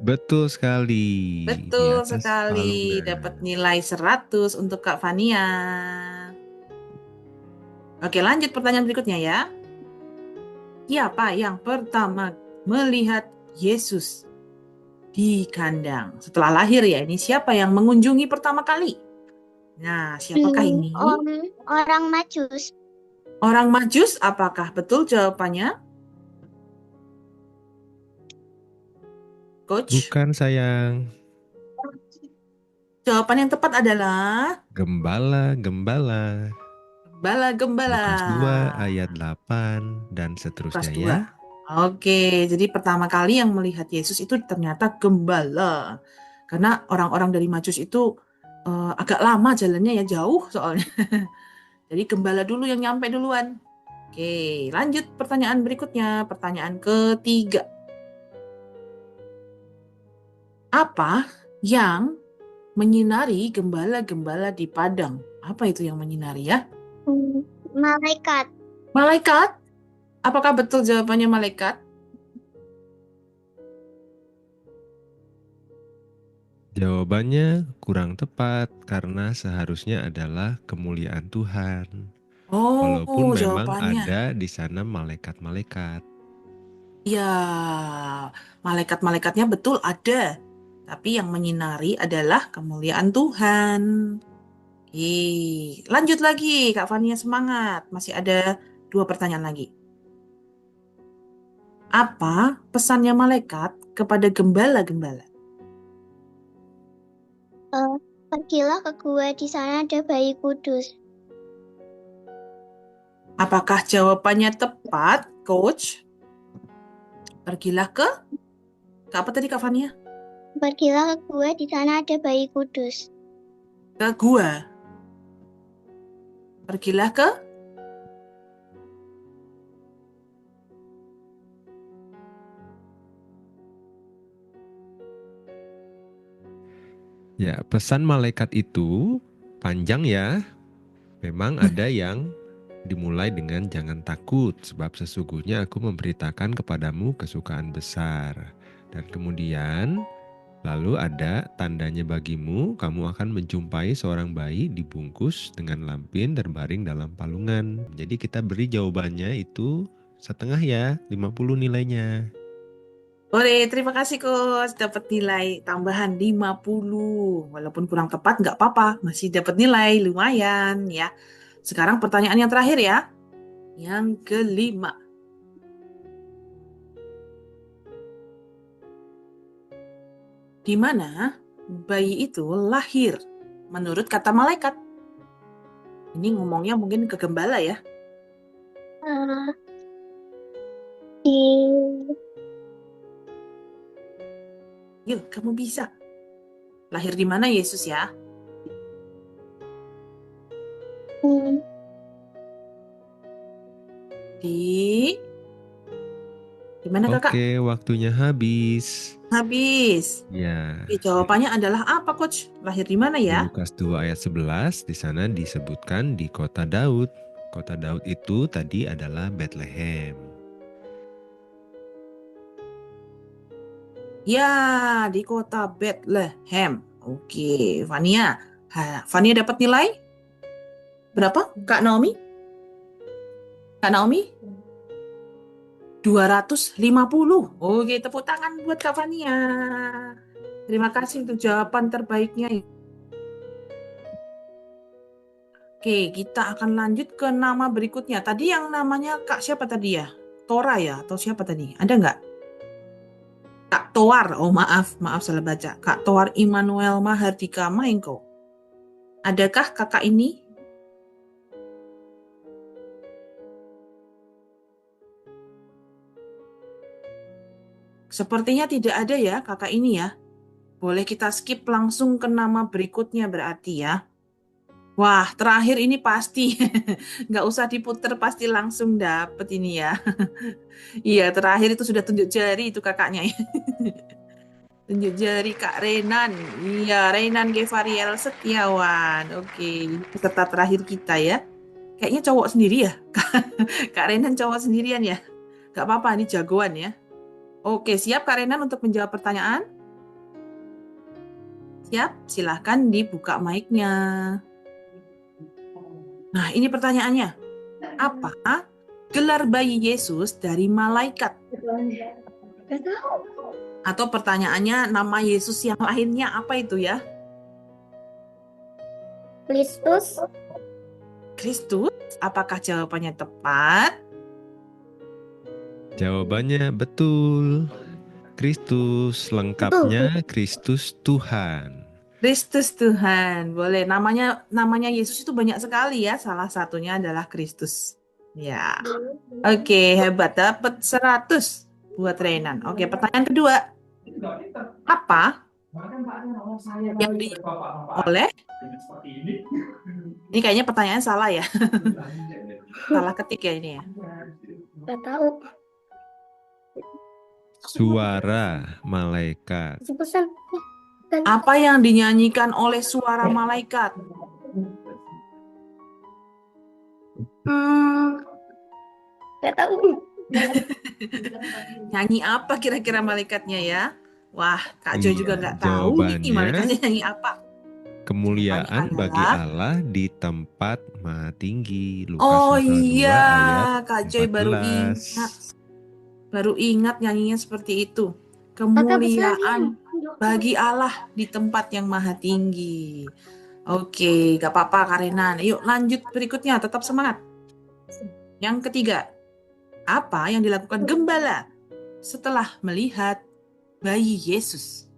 Betul sekali. Di Betul atas sekali, palungan. dapat nilai 100 untuk Kak Fania. Oke, lanjut pertanyaan berikutnya ya. Siapa yang pertama melihat Yesus di kandang? Setelah lahir ya, ini siapa yang mengunjungi pertama kali? Nah, siapakah ini? Orang Majus. Orang Majus, apakah betul jawabannya? Coach, Bukan sayang. jawaban yang tepat adalah Gembala. gembala-gembala. Lukas 2 ayat 8 dan Lukas seterusnya 2. ya. Oke, jadi pertama kali yang melihat Yesus itu ternyata gembala. Karena orang-orang dari Majus itu agak lama jalannya ya, jauh soalnya. Jadi gembala dulu yang nyampe duluan. Oke, lanjut pertanyaan berikutnya. Pertanyaan ketiga. Apa yang menyinari gembala-gembala di padang? Apa itu yang menyinari ya? Malaikat. Malaikat? Apakah betul jawabannya malaikat? Jawabannya kurang tepat karena seharusnya adalah kemuliaan Tuhan. Walaupun Oh, memang jawabannya. ada di sana malaikat-malaikat. Ya, malaikat-malaikatnya betul ada. Tapi yang menyinari adalah kemuliaan Tuhan. Lanjut lagi, Kak Fania semangat. Masih ada 2 pertanyaan lagi. Apa pesannya malaikat kepada gembala-gembala? Pergilah ke gua, di sana ada bayi kudus. Apakah jawabannya tepat, Coach? Pergilah ke apa tadi Kak Fania? Pergilah ke gua, di sana ada bayi kudus. Ke gua. Pergilah ke Ya, pesan malaikat itu panjang ya. Memang ada yang dimulai dengan jangan takut, sebab sesungguhnya aku memberitakan kepadamu kesukaan besar. Dan kemudian lalu ada tandanya bagimu, kamu akan menjumpai seorang bayi dibungkus dengan lampin dan baring dalam palungan. Jadi kita beri jawabannya itu setengah ya, 50 nilainya. Oke, terima kasih Coach. Dapat nilai tambahan 50. Walaupun kurang tepat nggak apa-apa, masih dapat nilai lumayan ya. Sekarang pertanyaan yang terakhir ya. Yang kelima. Di mana bayi itu lahir menurut kata malaikat? Ini ngomongnya mungkin ke gembala ya. Eh, di Yuk, kamu bisa. Lahir di mana Yesus ya? hmm, Di mana kakak? Oke, waktunya habis. Habis. Ya, Oke, jawabannya adalah apa, Coach? Lahir di mana di ya? Lukas 2 ayat 11, di sana disebutkan di kota Daud. Kota Daud itu tadi adalah Bethlehem. Ya, di kota Bethlehem. Oke, Fania. Fania dapat nilai berapa, Kak Naomi? Kak Naomi? 250. Oke, tepuk tangan buat Kak Fania. Terima kasih untuk jawaban terbaiknya. Oke, kita akan lanjut ke nama berikutnya. Tadi yang namanya Kak siapa tadi ya? Tora ya? Atau siapa tadi? Ada nggak? Kak Toar. Oh, maaf salah baca. Kak Toar Immanuel Mahardika Maengko. Adakah kakak ini? Sepertinya tidak ada ya kakak ini ya. Boleh kita skip langsung ke nama berikutnya berarti ya. Wah, terakhir ini pasti. Nggak usah diputer, pasti langsung dapet ini ya. Iya, terakhir itu sudah tunjuk jari itu kakaknya ya. Tunjuk jari Kak Renan. Iya, Renan Gevariel Setiawan. Oke, peserta terakhir kita ya. Kayaknya cowok sendiri ya. Kak Renan cowok sendirian ya. Gak apa-apa, ini jagoan ya. Oke, siap Kak Renan untuk menjawab pertanyaan? Siap, silahkan dibuka mic-nya. Nah, ini pertanyaannya. Apa gelar bayi Yesus dari malaikat? Atau pertanyaannya, nama Yesus yang lainnya apa itu ya? Kristus. Kristus? Apakah jawabannya tepat? Jawabannya betul. Kristus, lengkapnya Kristus Tuhan. Kristus Tuhan. Boleh. Namanya Yesus itu banyak sekali ya. Salah satunya adalah Kristus. Ya. Oke, hebat. Dapat 100 buat Renan. Oke, pertanyaan kedua. Apa yang oleh? Ini kayaknya pertanyaan salah ya. Salah ketik ya ini ya. Gak tahu. Suara malaikat. Pesan. Apa yang dinyanyikan oleh suara malaikat? Gak tahu. Nyanyi apa kira-kira malaikatnya ya? Wah, Kak Joy juga nggak tahu nih Jawabannya, malaikatnya nyanyi apa. kemuliaan Jawabannya bagi adalah- Allah di tempat maha tinggi. Lukas Oh pasal 2 iya, ayat Kak Joy baru 14. ingat. Baru ingat nyanyinya seperti itu. Kemuliaan bagi Allah di tempat yang maha tinggi. Oke, gak apa-apa Kak Renan. Yuk lanjut berikutnya, tetap semangat. Yang ketiga, apa yang dilakukan gembala setelah melihat bayi Yesus?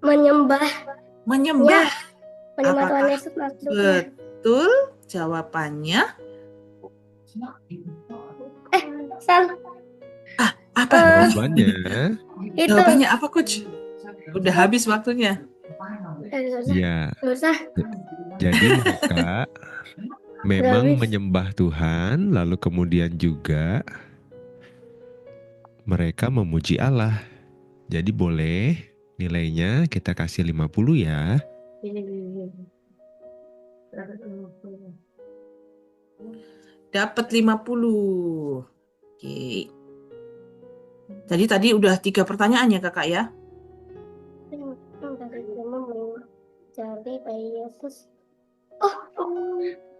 Menyembah. Menyembah. Menyembah Tuhan Apakah Yesus maksudnya. betul jawabannya? Sang. Apa? Jawabannya, Itu. Jawabannya apa, Coach? Udah habis waktunya. ya. Susah. Jadi mereka memang Habis. menyembah Tuhan, lalu kemudian juga mereka memuji Allah. Jadi boleh nilainya kita kasih 50 ya. Dapat 50. Oke. Jadi tadi udah 3 pertanyaan ya, Kakak ya? Mencari bayi Yesus.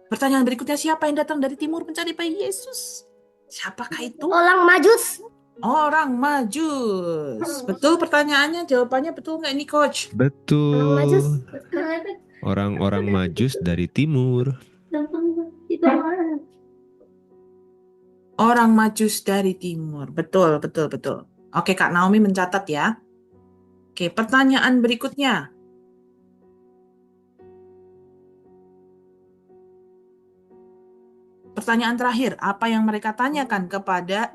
Pertanyaan berikutnya, siapa yang datang dari timur mencari bayi Yesus? Siapakah itu? Orang Majus. Orang Majus. Betul pertanyaannya, jawabannya betul nggak ini, Coach? Orang Majus. Betul. Orang-orang Majus dari timur. Orang Majus dari timur. Betul, betul, betul. Oke, Kak Naomi mencatat ya. Oke, pertanyaan berikutnya. pertanyaan terakhir, apa yang mereka tanyakan kepada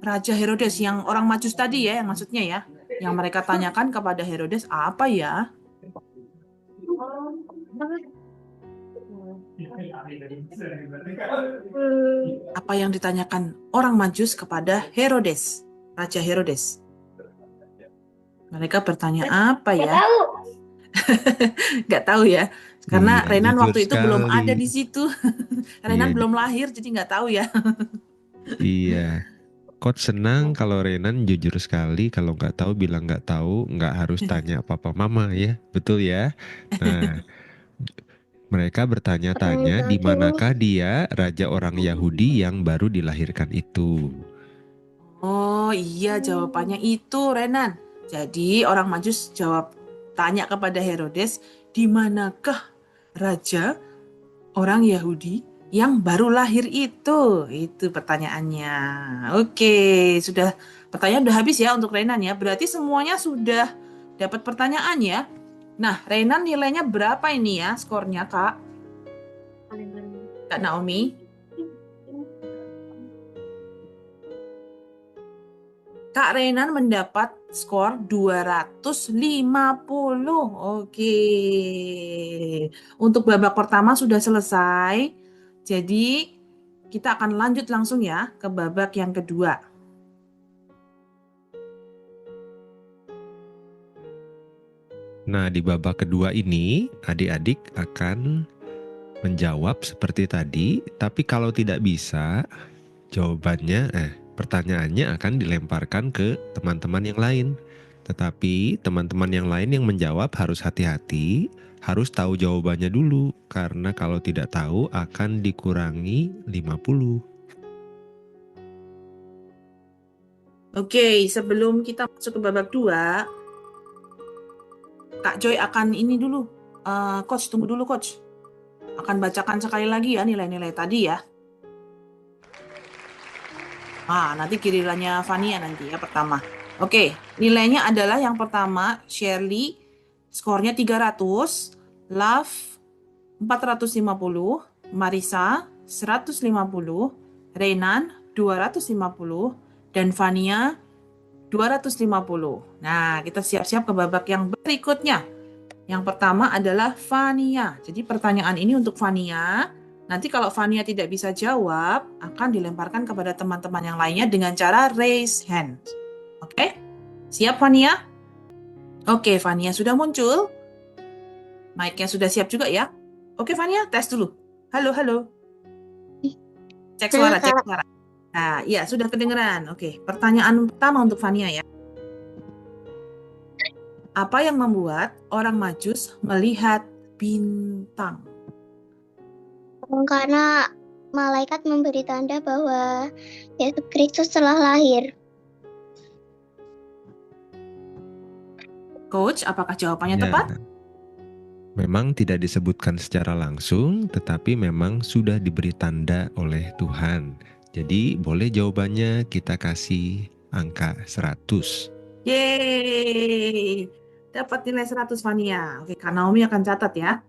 Raja Herodes yang orang Majus tadi ya, yang maksudnya ya, yang mereka tanyakan kepada Herodes apa ya? Apa yang ditanyakan orang Majus kepada Herodes, Raja Herodes? Mereka bertanya apa Nggak ya? tahu. Nggak tahu ya, karena Iya, Renan jujur waktu itu belum ada di sekali. situ. Iya, Renan belum lahir, jadi nggak tahu ya. iya. Coach senang kalau Renan jujur sekali, kalau nggak tahu bilang nggak tahu, nggak harus tanya papa mama ya, betul ya? Nah, mereka bertanya-tanya di manakah dia raja orang Yahudi yang baru dilahirkan itu. Oh iya, jawabannya itu Renan. Jadi orang Majus jawab tanya kepada Herodes, di manakah raja orang Yahudi yang baru lahir itu? Itu pertanyaannya. Oke, sudah pertanyaan udah habis ya untuk Renan ya. Berarti semuanya sudah dapat pertanyaan ya. Nah, Renan nilainya berapa ini ya skornya, Kak? Kak Naomi? Kak Renan mendapat skor 250. Oke. Untuk babak pertama sudah selesai. Jadi kita akan lanjut langsung ya ke babak yang kedua. Nah, di babak kedua ini, adik-adik akan menjawab seperti tadi, tapi kalau tidak bisa, pertanyaannya akan dilemparkan ke teman-teman yang lain. Tetapi teman-teman yang lain yang menjawab harus hati-hati, harus tahu jawabannya dulu, karena kalau tidak tahu akan dikurangi 50. Oke, sebelum kita masuk ke babak 2, Kak Joy akan ini dulu. Coach, tunggu dulu Coach. Akan bacakan sekali lagi ya nilai-nilai tadi ya. Nanti gilirannya Fania nanti ya pertama. Oke, nilainya adalah yang pertama Shirley skornya 300, Love 450, Marisa 150, Renan 250, dan Fania 250. Nah, kita siap-siap ke babak yang berikutnya. Yang pertama adalah Fania. Jadi pertanyaan ini untuk Fania. Nanti kalau Fania tidak bisa jawab, akan dilemparkan kepada teman-teman yang lainnya dengan cara raise hand. Oke? Siap Fania? Oke, Fania sudah muncul. Mic-nya sudah siap juga ya? Oke Fania, tes dulu. Halo, halo. Cek suara, cek suara. Nah, iya sudah kedengeran. Oke, pertanyaan pertama untuk Fania ya. Apa yang membuat orang Majus melihat bintang? Karena malaikat memberi tanda bahwa Yesus Kristus telah lahir. Coach, apakah jawabannya Ya, tepat? memang tidak disebutkan secara langsung, tetapi memang sudah diberi tanda oleh Tuhan. Jadi boleh jawabannya kita kasih angka 100. Yeay, dapat nilai 100 Fania. Oke, Kak Naomi akan catat ya.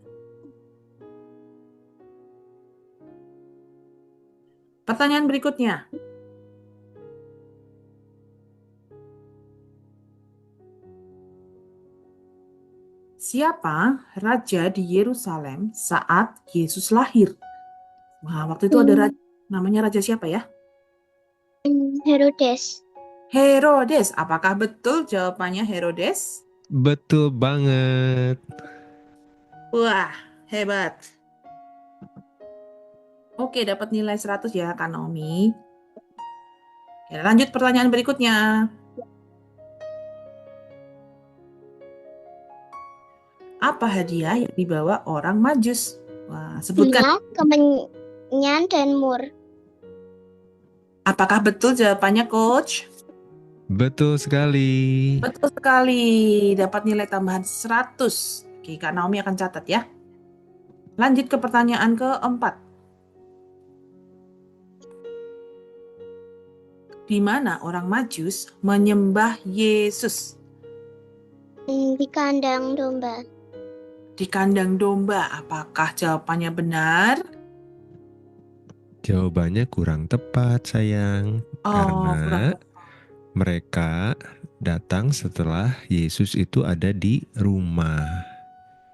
Pertanyaan berikutnya. Siapa raja di Yerusalem saat Yesus lahir? Wah, waktu itu ada raja, namanya raja siapa ya? Herodes. Herodes. Apakah betul jawabannya Herodes? Betul banget. Wah, hebat. Oke, dapat nilai 100 ya, Kak Naomi. Oke, lanjut pertanyaan berikutnya. Apa hadiah yang dibawa orang Majus? Wah, sebutkan. Minyak, kemenyan, dan mur. Apakah betul jawabannya, Coach? Betul sekali. Betul sekali. Dapat nilai tambahan 100. Oke, Kak Naomi akan catat ya. Lanjut ke pertanyaan keempat. Di mana orang Majus menyembah Yesus? Di kandang domba. Di kandang domba. Apakah jawabannya benar? Jawabannya kurang tepat, sayang. Oh, Karena kurang tepat. mereka datang setelah Yesus itu ada di rumah.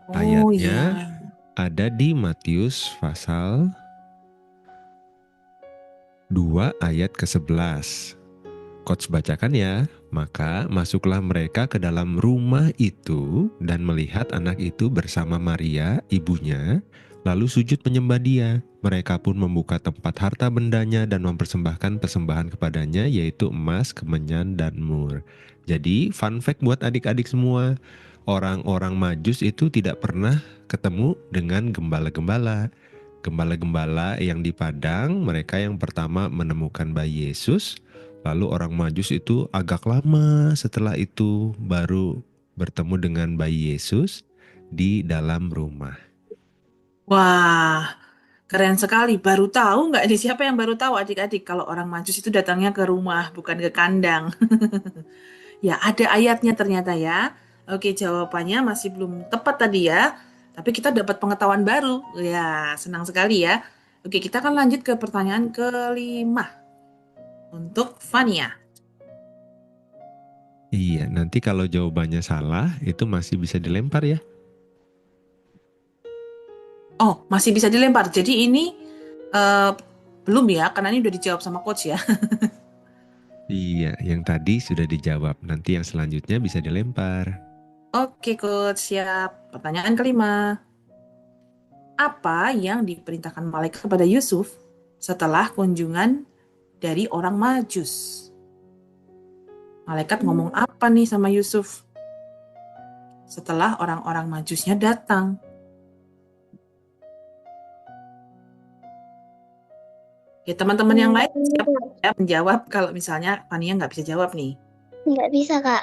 Oh Ayatnya iya. ada di Matius pasal 2 ayat ke-11. Coach bacakan ya. Maka masuklah mereka ke dalam rumah itu dan melihat anak itu bersama Maria, ibunya, lalu sujud menyembah dia. Mereka pun membuka tempat harta bendanya dan mempersembahkan persembahan kepadanya, yaitu emas, kemenyan, dan mur. Jadi fun fact buat adik-adik semua, orang-orang Majus itu tidak pernah ketemu dengan gembala-gembala. Gembala-gembala yang di padang, mereka yang pertama menemukan bayi Yesus. Lalu orang Majus itu agak lama setelah itu baru bertemu dengan bayi Yesus di dalam rumah. Wah, keren sekali. Baru tahu nggak nih, siapa yang baru tahu adik-adik kalau orang Majus itu datangnya ke rumah bukan ke kandang. Ya, ada ayatnya ternyata ya. Oke, jawabannya masih belum tepat tadi ya. Tapi kita dapat pengetahuan baru. Ya, senang sekali ya. Oke, kita akan lanjut ke pertanyaan kelima untuk Fania. Iya, nanti kalau jawabannya salah itu masih bisa dilempar ya. Oh, masih bisa dilempar. Jadi ini eh, belum ya, karena ini udah dijawab sama coach ya. Iya, yang tadi sudah dijawab. Nanti yang selanjutnya bisa dilempar. Oke, coach, siap. Pertanyaan kelima. Apa yang diperintahkan malaikat kepada Yusuf setelah kunjungan dari orang Majus? Malaikat ngomong apa nih sama Yusuf setelah orang-orang Majusnya datang? Ya, teman-teman yang lain siapa ya menjawab kalau misalnya Fania nggak bisa jawab nih? Nggak bisa, Kak.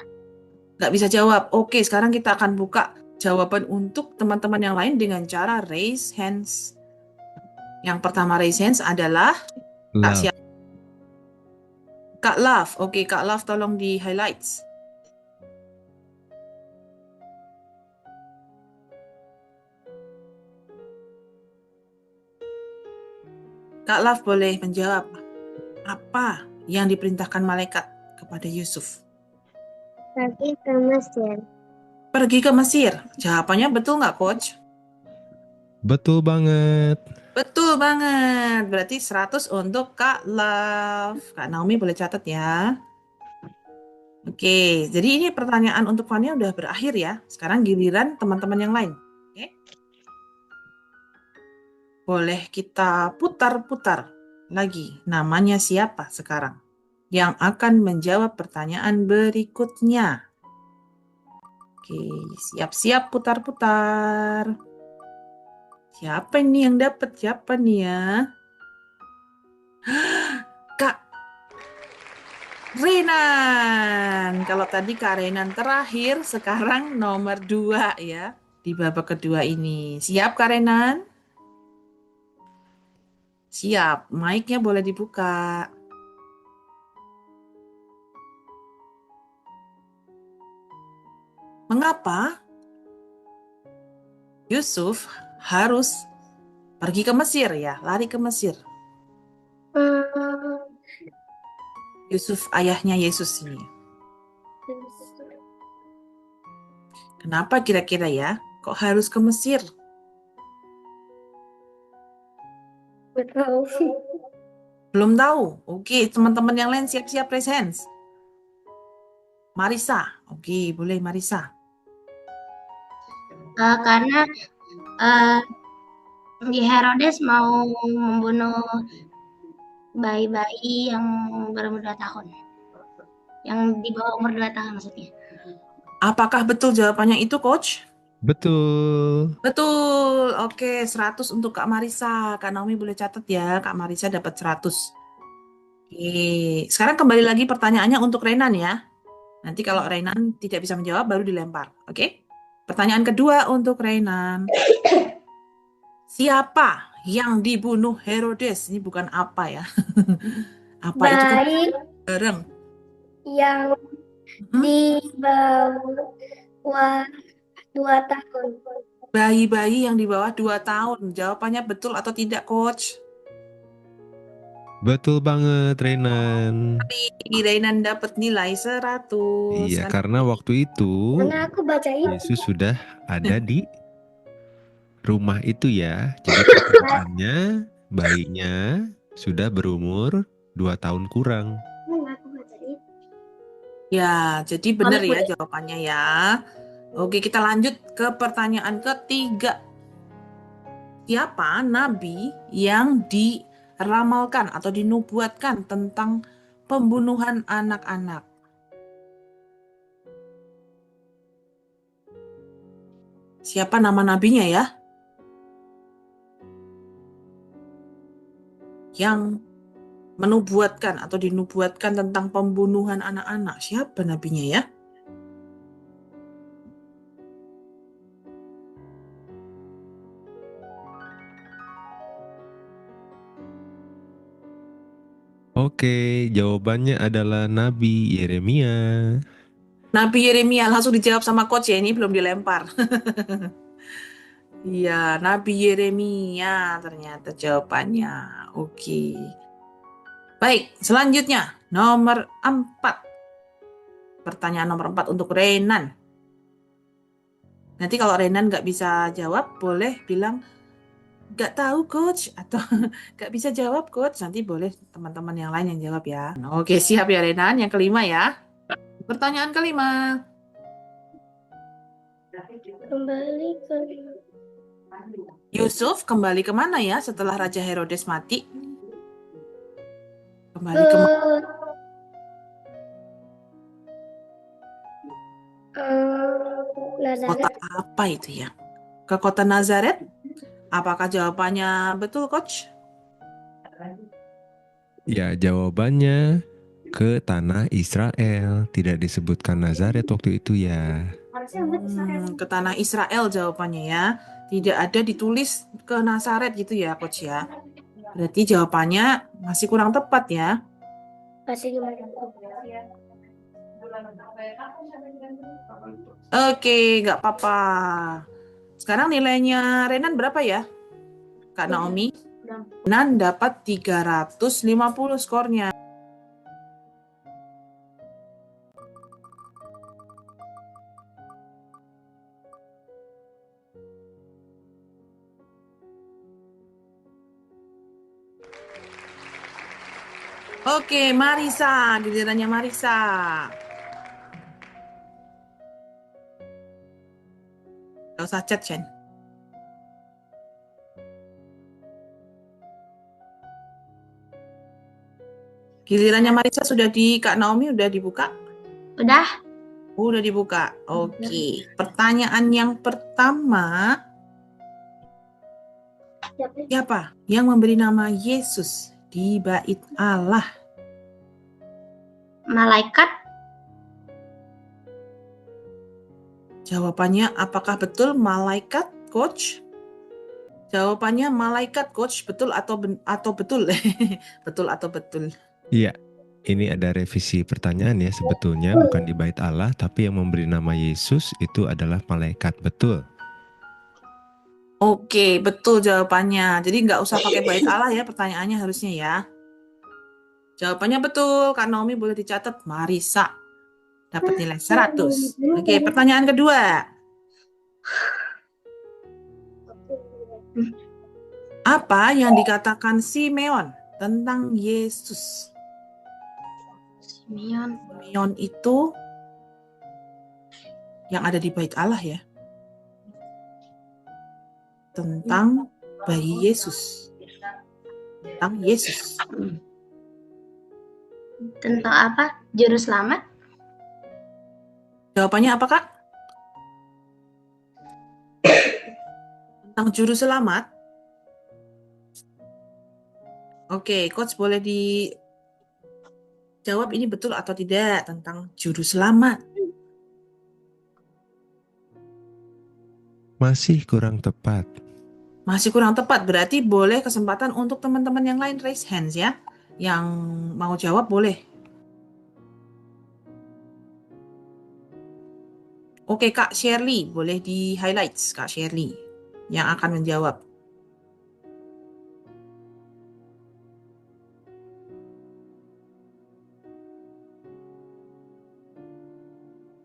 Nggak bisa jawab. Oke, sekarang kita akan buka jawaban untuk teman-teman yang lain dengan cara raise hands. Yang pertama raise hands adalah Kak Love. siapa? Kak Love. Oke, Kak Love tolong di highlights. Kak Love boleh menjawab. Apa yang diperintahkan malaikat kepada Yusuf? Pergi ke Mesir. Pergi ke Mesir. Jawabannya betul nggak, Coach? Betul banget. Betul banget. Berarti 100 untuk Kak Love. Kak Naomi boleh catat ya. Oke, jadi ini pertanyaan untuk Fania udah berakhir ya. Sekarang giliran teman-teman yang lain. Oke. Boleh kita putar-putar lagi. Namanya siapa sekarang? Yang akan menjawab pertanyaan berikutnya. Oke, siap-siap putar-putar. Siapa ini yang dapat? Siapa nih ya? Kak Renan. Kalau tadi Kak Renan terakhir, sekarang nomor 2 ya. Di babak kedua ini. Siap Kak Renan? Siap. Mic-nya boleh dibuka. Mengapa Yusuf harus pergi ke Mesir ya? Lari ke Mesir. Yusuf ayahnya Yesus ini. Kenapa kira-kira ya? Kok harus ke Mesir? Betul. Belum tahu. Oke, teman-teman yang lain siap-siap raise hands. Marisa. Oke, boleh Marisa. Karena Herodes mau membunuh bayi-bayi yang berumur 2 tahun. Yang di bawah umur 2 tahun maksudnya. Apakah betul jawabannya itu, Coach? Betul. Betul. Oke, 100 untuk Kak Marisa. Kak Naomi boleh catat ya, Kak Marisa dapat 100. Oke, sekarang kembali lagi pertanyaannya untuk Renan ya. Nanti kalau Renan tidak bisa menjawab, baru dilempar. Oke? Pertanyaan kedua untuk Renan. Siapa yang dibunuh Herodes? Ini bukan apa ya. Apa itu kan Bayi bareng. yang Hmm? di bawah 2 tahun. Bayi-bayi yang di bawah 2 tahun. Jawabannya betul atau tidak, Coach? Betul banget, Renan. Rainan dapat nilai 100. Iya, Kan? karena waktu itu Karena aku baca itu. Yesus sudah ada di rumah itu ya. Jadi pertanyaannya, bayinya sudah berumur 2 tahun kurang. Aku baca itu. Ya, jadi benar ya jawabannya ya. Oke, kita lanjut ke pertanyaan ketiga. Siapa nabi yang diramalkan atau dinubuatkan tentang pembunuhan anak-anak? Siapa nama nabinya ya? Yang menubuatkan atau dinubuatkan tentang pembunuhan anak-anak. Siapa nabinya ya? Oke, jawabannya adalah Nabi Yeremia. Nabi Yeremia. Langsung dijawab sama coach ya, ini belum dilempar. Iya, Nabi Yeremia ternyata jawabannya. Oke. Baik, selanjutnya nomor 4. Pertanyaan nomor 4 untuk Renan. Nanti kalau Renan nggak bisa jawab, boleh bilang nggak tahu coach atau nggak bisa jawab coach. Nanti boleh teman-teman yang lain yang jawab ya. Oke, siap ya Renan. Yang kelima ya. Pertanyaan kelima. Kembali ke Yusuf kembali kemana ya setelah Raja Herodes mati? Kembali ke kota Nazaret. apa itu ya? Ke kota Nazaret? Apakah jawabannya betul, Coach? Ya, jawabannya ke tanah Israel. Tidak disebutkan Nazaret waktu itu ya. Ke tanah Israel jawabannya ya. Tidak ada ditulis ke Nazaret gitu ya, Coach ya. Berarti jawabannya masih kurang tepat ya. Masih gimana? Oke, nggak apa-apa. Sekarang nilainya Renan berapa ya, Kak Naomi? Renan dapat 350 skornya. Oke, Marisa, gilirannya Marisa. Gak usah chat, Chen. Gilirannya Marisa sudah di Kak Naomi udah dibuka? Udah. Udah dibuka. Oke. Pertanyaan yang pertama, siapa yang memberi nama Yesus di bait Allah? Malaikat. Jawabannya apakah betul malaikat, Coach? Jawabannya malaikat, Coach. Betul atau betul? Betul atau betul? Iya, ini ada revisi pertanyaan ya. Sebetulnya bukan di bait Allah, tapi yang memberi nama Yesus itu adalah malaikat. Betul. Oke, betul jawabannya. Jadi nggak usah pakai bait Allah ya pertanyaannya harusnya ya. Jawabannya betul. Kak Naomi boleh dicatat. Marisa dapat nilai 100. Oke, pertanyaan kedua. Apa yang dikatakan Simeon tentang Yesus? Simeon itu yang ada di bait Allah ya. Tentang bayi Yesus. Tentang Yesus. Tentang apa? Juru selamat? Jawabannya apa, Kak? Tentang juru selamat? Oke, Coach boleh dijawab ini betul atau tidak tentang juru selamat? Masih kurang tepat. Masih kurang tepat, berarti boleh kesempatan untuk teman-teman yang lain raise hands ya. Yang mau jawab boleh. Oke, Kak Shirley, boleh di highlights Kak Shirley yang akan menjawab.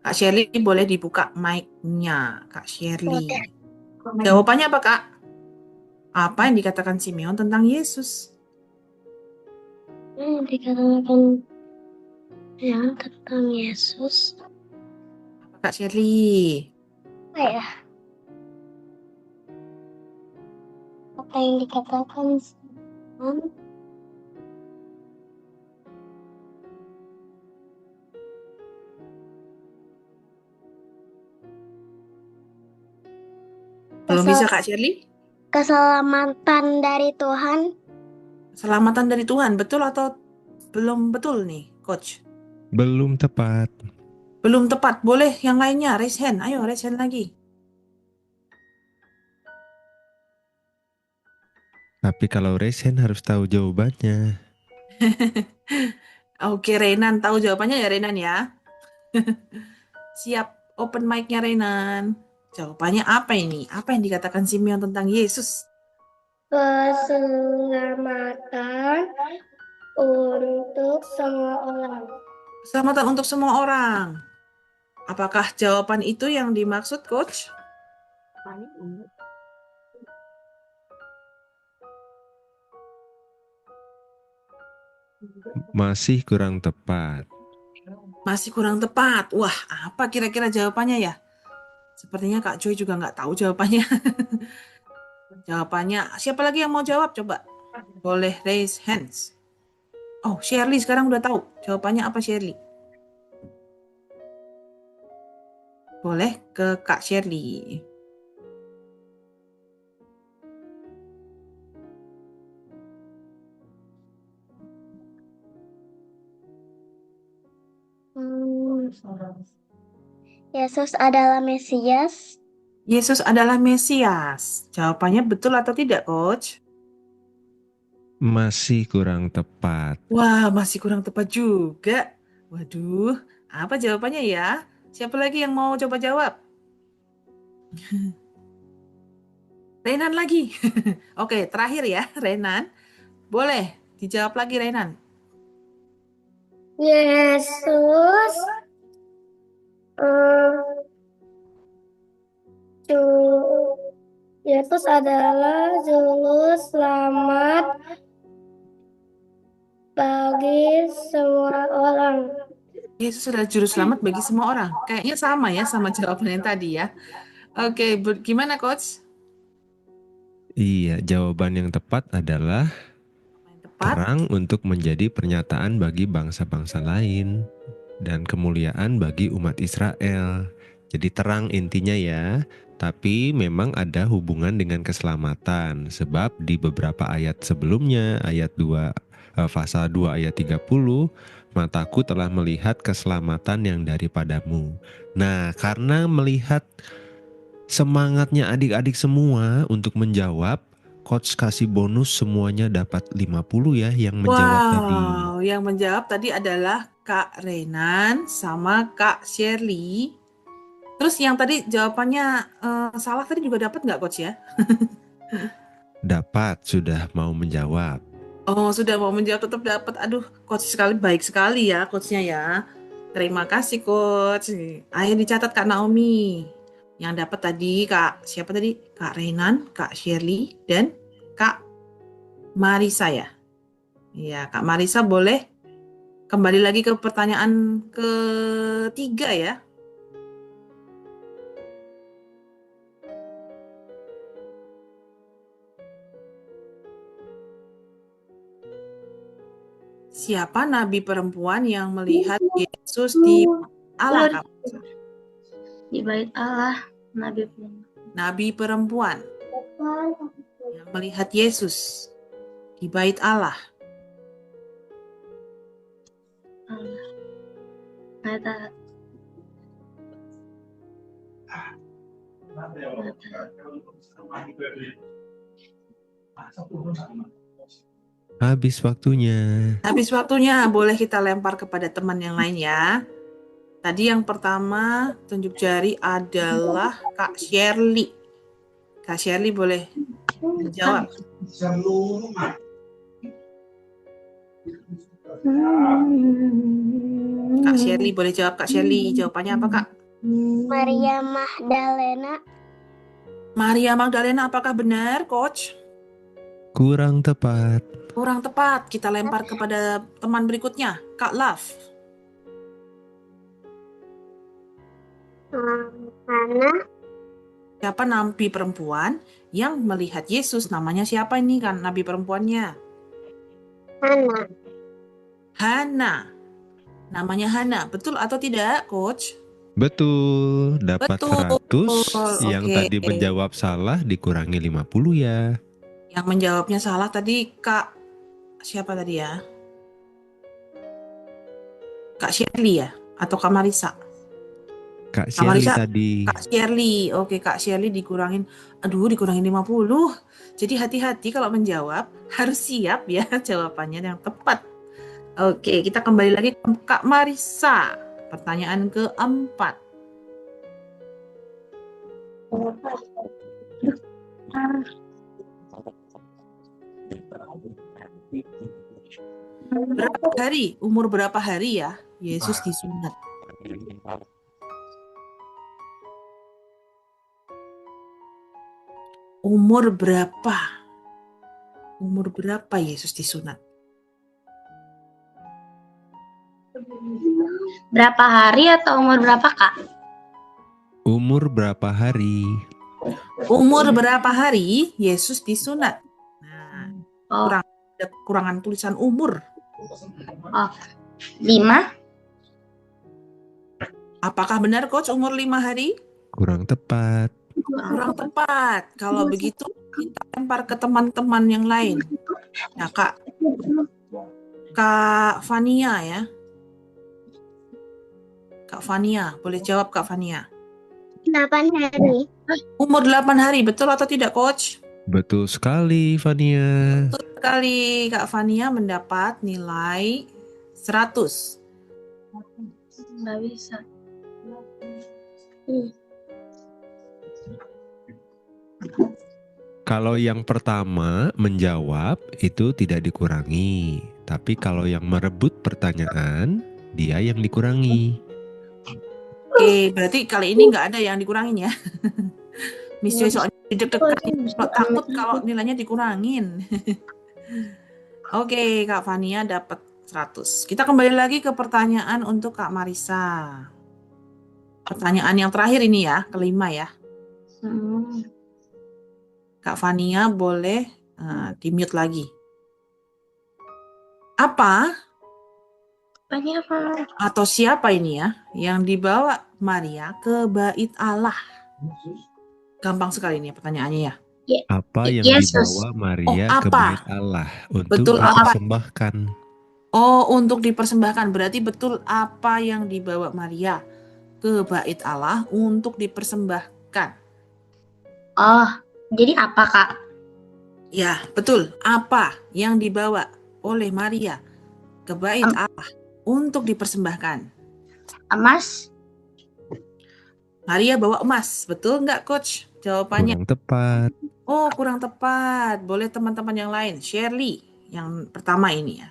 Kak Shirley boleh dibuka mic-nya, Kak Shirley. Jawabannya apa, Kak? Apa yang dikatakan Simeon tentang Yesus? Dikatakan yang tentang Yesus. Kak Shirley. Apa ya? Apa yang dikatakan Simon? Belum bisa, Kak Shirley? Keselamatan dari Tuhan. Keselamatan dari Tuhan, betul atau belum betul nih, Coach? Belum tepat. Belum tepat. Boleh yang lainnya, raise hand. Ayo, raise hand lagi. Tapi kalau raise hand harus tahu jawabannya. Oke, Renan. Tahu jawabannya ya, Renan ya? Siap, open mic-nya Renan. Jawabannya apa ini? Apa yang dikatakan Simeon tentang Yesus? Keselamatan untuk semua orang. Keselamatan untuk semua orang. Apakah jawaban itu yang dimaksud, Coach? Masih kurang tepat. Masih kurang tepat. Wah, apa kira-kira jawabannya ya? Sepertinya Kak Joy juga nggak tahu jawabannya. Jawabannya, siapa lagi yang mau jawab? Coba. Boleh raise hands. Oh, Shirley sekarang udah tahu. Jawabannya apa, Shirley? Boleh ke Kak Shirley. Yesus adalah Mesias. Yesus adalah Mesias. Jawabannya betul atau tidak, Coach? Masih kurang tepat. Wah, masih kurang tepat juga. Waduh, apa jawabannya ya? Siapa lagi yang mau coba jawab? Renan lagi. Oke, terakhir ya, Renan. Boleh dijawab lagi, Renan. Yesus Yesus adalah juru selamat bagi semua orang. Yesus adalah juru selamat bagi semua orang. Kayaknya sama ya sama jawaban yang tadi ya. Oke, gimana, Coach? Iya, jawaban yang tepat adalah Yang tepat. terang untuk menjadi pernyataan bagi bangsa-bangsa lain dan kemuliaan bagi umat Israel. Jadi terang intinya ya, tapi memang ada hubungan dengan keselamatan. Sebab di beberapa ayat sebelumnya, ayat 2, pasal 2 ayat 30, mataku telah melihat keselamatan yang daripadamu. Nah, karena melihat semangatnya adik-adik semua untuk menjawab, Coach kasih bonus semuanya dapat 50 ya yang menjawab tadi. Wow, yang menjawab tadi adalah Kak Renan sama Kak Shirley. Terus yang tadi jawabannya salah tadi juga dapat nggak, Coach ya? Dapat, sudah mau menjawab. Oh, sudah mau menjawab tetap dapat. Aduh, Coach sekali baik sekali ya Coachnya ya. Terima kasih, Coach. Ayo dicatat Kak Naomi. Yang dapat tadi Kak, siapa tadi? Kak Renan, Kak Shirley, dan Kak Marisa ya. Iya, Kak Marisa boleh kembali lagi ke pertanyaan ketiga ya. Siapa nabi perempuan yang melihat Yesus di Allah, Kak Marisa? Di bait Allah, Nabi perempuan yang melihat Yesus di bait Allah. Habis waktunya. Habis waktunya, boleh kita lempar kepada teman yang lain ya. Tadi yang pertama tunjuk jari adalah Kak Shirley. Kak Shirley boleh menjawab. Kak Shirley boleh jawab, Kak Shirley. Jawabannya apa, Kak? Maria Magdalena. Maria Magdalena, apakah benar, Coach? Kurang tepat. Kurang tepat. Kita lempar kepada teman berikutnya, Kak Love. Hana. Siapa nabi perempuan yang melihat Yesus? Namanya siapa ini kan nabi perempuannya? Hana. Hana. Namanya Hana. Betul atau tidak, Coach? Betul, dapat Betul. 100. Yang Oke. tadi menjawab salah dikurangi 50 ya. Yang menjawabnya salah tadi Kak siapa tadi ya? Kak Shirley ya? Atau Kak Marisa? Kak Kak Shirley Marisa, tadi. Kak Shirley. Oke, Kak Shirley dikurangin. Aduh, dikurangin 50. Jadi hati-hati kalau menjawab. Harus siap ya jawabannya yang tepat. Oke, kita kembali lagi ke Kak Marisa. Pertanyaan keempat. Berapa hari? Umur berapa hari ya Yesus disunat? Umur berapa? Umur berapa Yesus disunat? Berapa hari atau umur berapa, Kak? Umur berapa hari? Umur berapa hari Yesus disunat? Nah, Oh, ada kekurangan tulisan umur. 5. Apakah benar Coach umur 5 hari? Kurang tepat. Kurang tepat. Kalau begitu kita lempar ke teman-teman yang lain. Nah, Kak Fania ya. Kak Fania, boleh jawab Kak Fania. 8 hari. Umur 8 hari, betul atau tidak Coach? Betul sekali, Fania. Betul sekali, Kak Fania mendapat nilai 100. Nggak bisa. Kalau yang pertama menjawab itu tidak dikurangi. Tapi kalau yang merebut pertanyaan, dia yang dikurangi. Oke, berarti kali ini nggak ada yang dikurangin ya. Miss Joy soalnya deg-degan, takut kalau nilainya dikurangin. Oke, Kak Fania dapat 100. Kita kembali lagi ke pertanyaan untuk Kak Marisa. Pertanyaan yang terakhir ini ya, kelima ya. Kak Fania boleh di-mute lagi. Apa atau siapa ini ya yang dibawa Maria ke bait Allah? Gampang sekali ini pertanyaannya ya. Apa yang Yesus. dibawa Maria Oh, ke apa? bait Allah untuk Betul apa? dipersembahkan? Oh, untuk dipersembahkan. Berarti betul apa yang dibawa Maria ke bait Allah untuk dipersembahkan? Oh, jadi apa, Kak? Ya, betul. Apa yang dibawa oleh Maria ke bait Allah untuk dipersembahkan? Emas? Maria bawa emas. Betul nggak, Coach? Jawabannya. Kurang tepat. Oh, kurang tepat. Boleh teman-teman yang lain. Shirley yang pertama ini ya.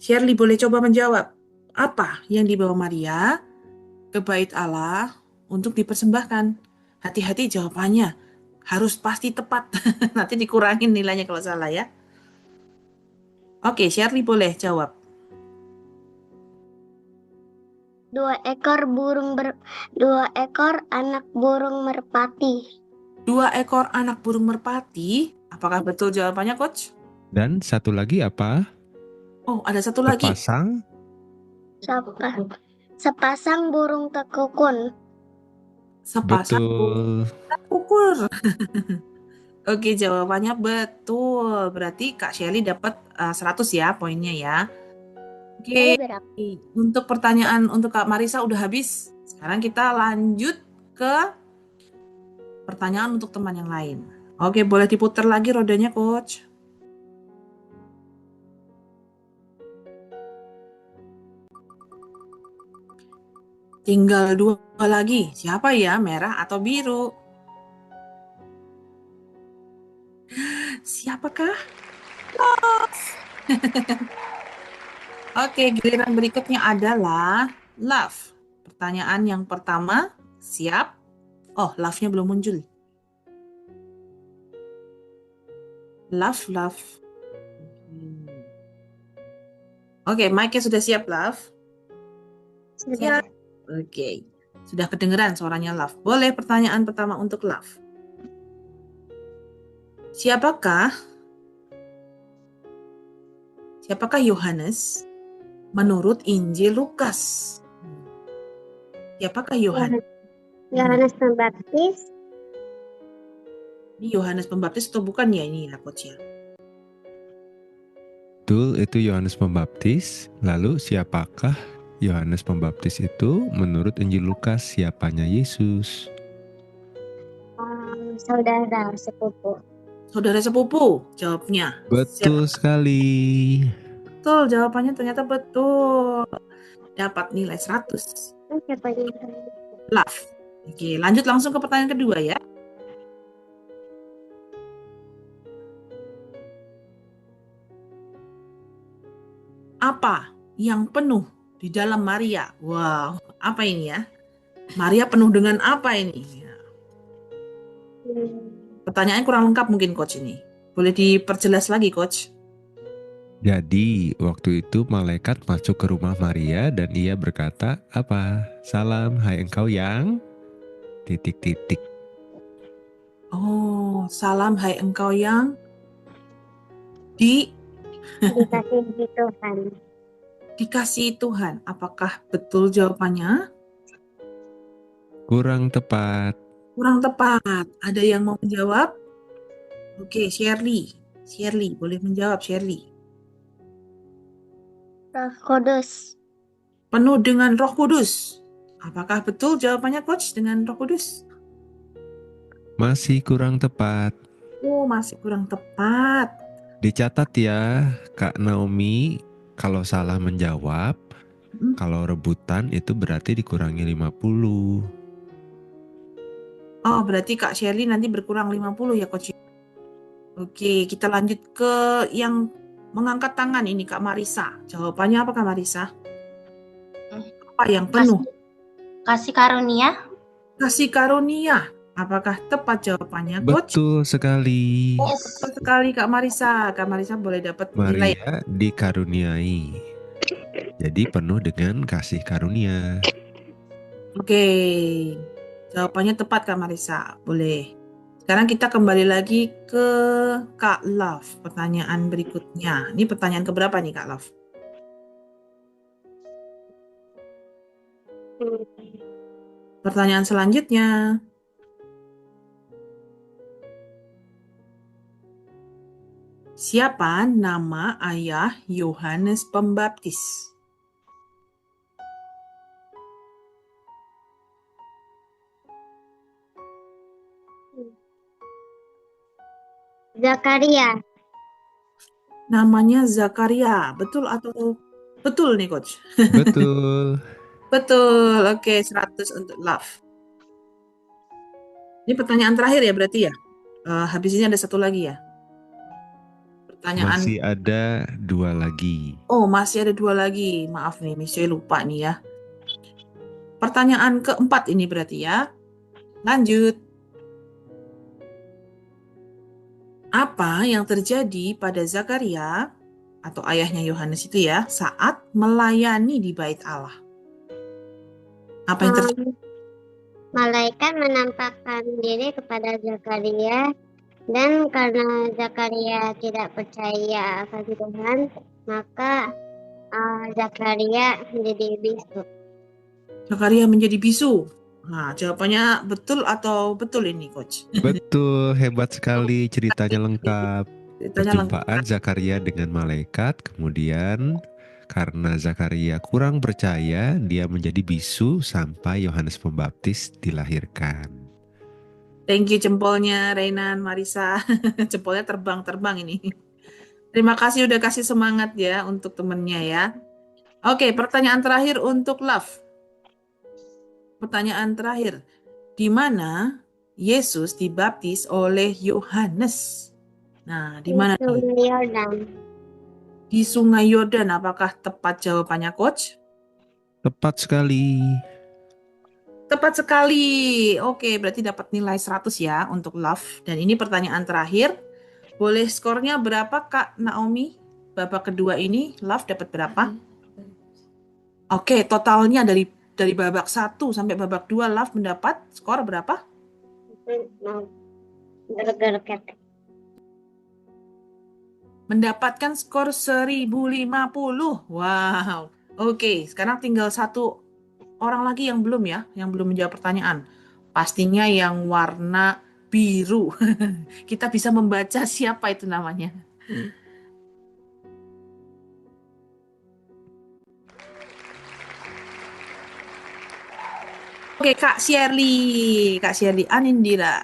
Shirley boleh coba menjawab. Apa yang dibawa Maria ke bait Allah untuk dipersembahkan? Hati-hati jawabannya. Harus pasti tepat. Nanti dikurangin nilainya kalau salah ya. Oke, Shirley boleh jawab. 2 ekor anak burung merpati. 2 ekor anak burung merpati. Apakah betul jawabannya, Coach? Dan satu lagi apa? Oh, ada satu lagi. Sepasang burung tekukun. Sepasang burung Betul. ukur. Oke, jawabannya betul. Berarti Kak Shelly dapat 100 ya poinnya ya. Oke, untuk pertanyaan untuk Kak Marisa udah habis. Sekarang kita lanjut ke pertanyaan untuk teman yang lain. Oke, boleh diputar lagi rodanya, Coach. Tinggal 2 lagi. Siapa ya, merah atau biru? Siapakah? Oke, giliran berikutnya adalah Love. Pertanyaan yang pertama Siap? Oh, love-nya belum muncul. Love. Oke, mic-nya sudah siap, Love? Sudah. Siap. Oke. Sudah kedengeran suaranya Love. Boleh pertanyaan pertama untuk Love. Siapakah Yohanes menurut Injil Lukas? Siapakah Yohanes? Yohanes Pembaptis. Ini Yohanes Pembaptis atau bukan ya ini ya, Coach ya? Betul, itu Yohanes Pembaptis. Lalu siapakah Yohanes Pembaptis itu menurut Injil Lukas? Siapanya Yesus? Saudara sepupu. Saudara sepupu jawabnya. Betul sekali. Betul, jawabannya ternyata betul. Dapat nilai 100. Siapa ini? Love. Oke, lanjut langsung ke pertanyaan kedua ya. Apa yang penuh di dalam Maria? Wow, apa ini ya? Maria penuh dengan apa ini? Pertanyaannya kurang lengkap mungkin Coach ini. Boleh diperjelas lagi Coach? Jadi waktu itu malaikat masuk ke rumah Maria dan ia berkata apa? Salam hai engkau yang ... Oh, salam hai engkau yang Dikasihi Tuhan. dikasihi Tuhan. Apakah betul jawabannya? Kurang tepat. Kurang tepat. Ada yang mau menjawab? Oke, Shirley. Shirley, boleh menjawab Shirley. Roh Kudus. Penuh dengan Roh Kudus. Apakah betul jawabannya Coach dengan Roh Kudus? Masih kurang tepat. Oh, masih kurang tepat. Dicatat ya Kak Naomi, kalau salah menjawab, kalau rebutan itu berarti dikurangi 50. Oh, berarti Kak Shirley nanti berkurang 50 ya Coach. Oke, kita lanjut ke yang mengangkat tangan ini Kak Marisa. Jawabannya apa Kak Marisa? Apa yang penuh? Kasih karunia. Kasih karunia. Apakah tepat jawabannya Coach? Betul sekali. Betul sekali Kak Marisa. Kak Marisa boleh dapat nilai. Maria dikaruniai. Jadi penuh dengan kasih karunia. Oke. Jawabannya tepat Kak Marisa. Boleh. Sekarang kita kembali lagi ke Kak Love. Pertanyaan berikutnya. Ini pertanyaan keberapa nih Kak Love? Pertanyaan selanjutnya. Siapa nama ayah Yohanes Pembaptis? Zakaria. Namanya Zakaria. Betul atau betul nih Coach? Betul. Betul. Oke, 100 untuk Love. Ini pertanyaan terakhir ya berarti ya? Habis ini ada satu lagi ya? Pertanyaan. Masih ada 2 lagi. Oh, masih ada 2 lagi. Maaf nih, saya lupa nih ya. Pertanyaan keempat ini berarti ya. Lanjut. Apa yang terjadi pada Zakaria atau ayahnya Yohanes itu ya saat melayani di bait Allah? Apa yang terjadi? Malaikat menampakkan diri kepada Zakaria, dan karena Zakaria tidak percaya akan Tuhan, maka Zakaria menjadi bisu. Zakaria menjadi bisu. Nah, jawabannya betul atau betul ini, Coach? Betul, hebat sekali, ceritanya lengkap. Ceritanya Perjumpaan Zakaria dengan malaikat, kemudian karena Zakaria kurang percaya, dia menjadi bisu sampai Yohanes Pembaptis dilahirkan. Thank you jempolnya Rainan, Marisa. Jempolnya terbang-terbang ini. Terima kasih udah kasih semangat ya untuk temennya ya. Oke, pertanyaan terakhir untuk Love. Pertanyaan terakhir. Di mana Yesus dibaptis oleh Yohanes? Nah, di mana nih? Sungai Yordan. Di Sungai Yordan. Apakah tepat jawabannya, Coach? Tepat sekali. Tepat sekali. Oke, berarti dapat nilai 100 ya untuk love. Dan ini pertanyaan terakhir. Boleh skornya berapa Kak Naomi? Babak kedua ini love dapat berapa? Oke, totalnya dari babak 1 sampai babak 2 love mendapat skor berapa? Mendapatkan skor 1050. Wow. Oke, sekarang tinggal satu orang lagi yang belum ya, yang belum menjawab pertanyaan. Pastinya yang warna biru. Kita bisa membaca siapa itu namanya. Oke, Kak Shirley Anindira.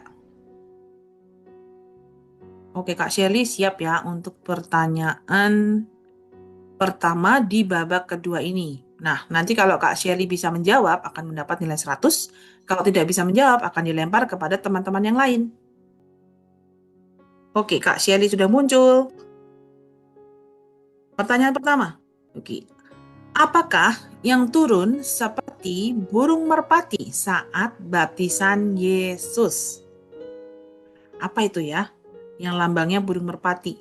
Oke, Kak Shirley siap ya untuk pertanyaan pertama di babak kedua ini. Nah, nanti kalau Kak Shirley bisa menjawab akan mendapat nilai 100. Kalau tidak bisa menjawab akan dilempar kepada teman-teman yang lain. Oke, Kak Shirley sudah muncul. Pertanyaan pertama. Oke. Apakah yang turun seperti burung merpati saat baptisan Yesus? Apa itu ya? Yang lambangnya burung merpati.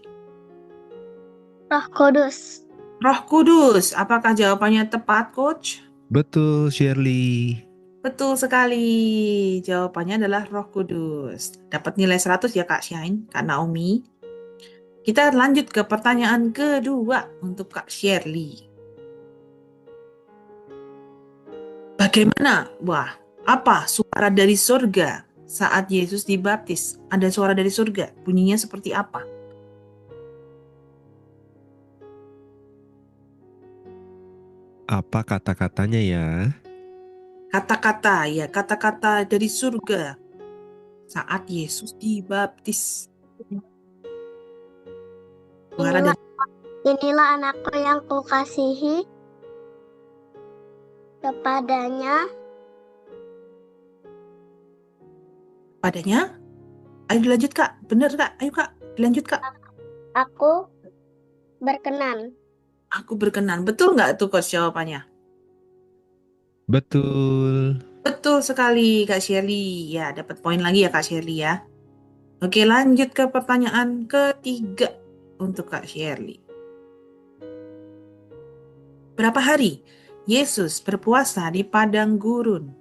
Roh Kudus. Roh Kudus. Apakah jawabannya tepat, Coach? Betul, Shirley. Betul sekali. Jawabannya adalah Roh Kudus. Dapat nilai 100 ya Kak Shine, Kak Naomi. Kita lanjut ke pertanyaan kedua untuk Kak Shirley. Bagaimana? Apa suara dari surga saat Yesus dibaptis? Ada suara dari surga. Bunyinya seperti apa? Apa kata-katanya ya? Kata-kata dari surga saat Yesus dibaptis. Suara dari Inilah anakku yang kukasihi, kepadanya Ayo dilanjut Kak. Bener Kak. Ayo Kak. Dilanjut Kak. aku berkenan. Aku berkenan. Betul nggak tuh Coach jawabannya? Betul. Betul sekali Kak Shirley. Ya, dapat poin lagi ya Kak Shirley ya. Oke, lanjut ke pertanyaan ketiga untuk Kak Shirley. Berapa hari Yesus berpuasa di padang gurun?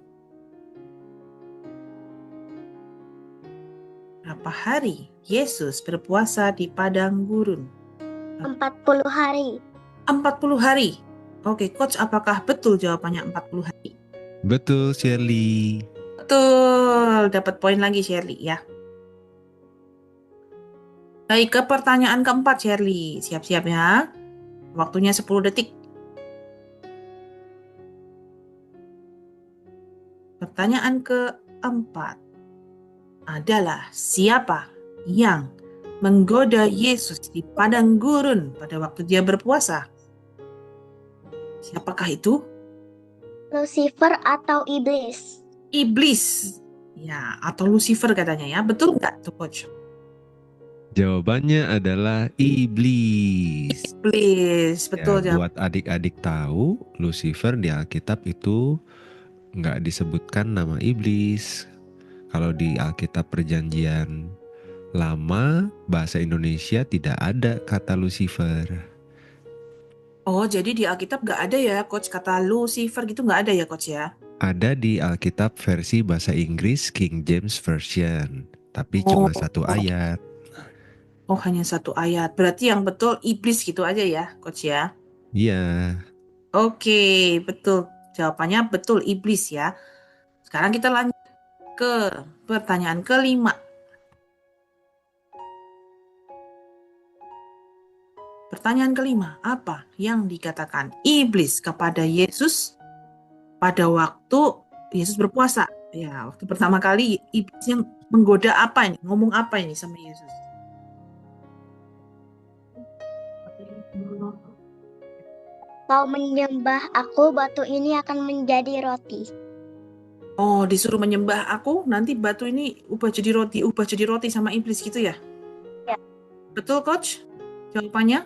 Berapa hari Yesus berpuasa di padang gurun? 40 hari. 40 hari. Oke, Coach, apakah betul jawabannya 40 hari? Betul, Shirley. Betul, dapat poin lagi Shirley ya. Baik, ke pertanyaan keempat Shirley. Siap-siap ya. Waktunya 10 detik. Pertanyaan keempat adalah siapa yang menggoda Yesus di padang gurun pada waktu dia berpuasa? Siapakah itu? Lucifer atau iblis? Iblis. Ya, atau Lucifer katanya ya. Betul nggak tuh Coach? Jawabannya adalah iblis. Iblis, betul Ya, jawab. buat adik-adik tahu, Lucifer di Alkitab itu nggak disebutkan nama iblis. Kalau di Alkitab Perjanjian Lama, bahasa Indonesia tidak ada kata Lucifer. Oh, jadi di Alkitab nggak ada ya Coach kata Lucifer gitu nggak ada ya Coach ya? Ada di Alkitab versi bahasa Inggris King James Version, tapi cuma satu ayat. Oh, hanya satu ayat. Berarti yang betul iblis gitu aja ya Coach ya? Iya. Oke, betul. Jawabannya betul iblis ya. Sekarang kita lanjut ke pertanyaan kelima. Pertanyaan kelima, apa yang dikatakan iblis kepada Yesus pada waktu Yesus berpuasa? Ya, waktu pertama kali iblis yang menggoda apa ini? Ngomong apa ini sama Yesus? Kau menyembah aku, batu ini akan menjadi roti. Oh, disuruh menyembah aku, nanti batu ini ubah jadi roti sama iblis gitu ya? Ya. Betul, Coach? Jawabannya?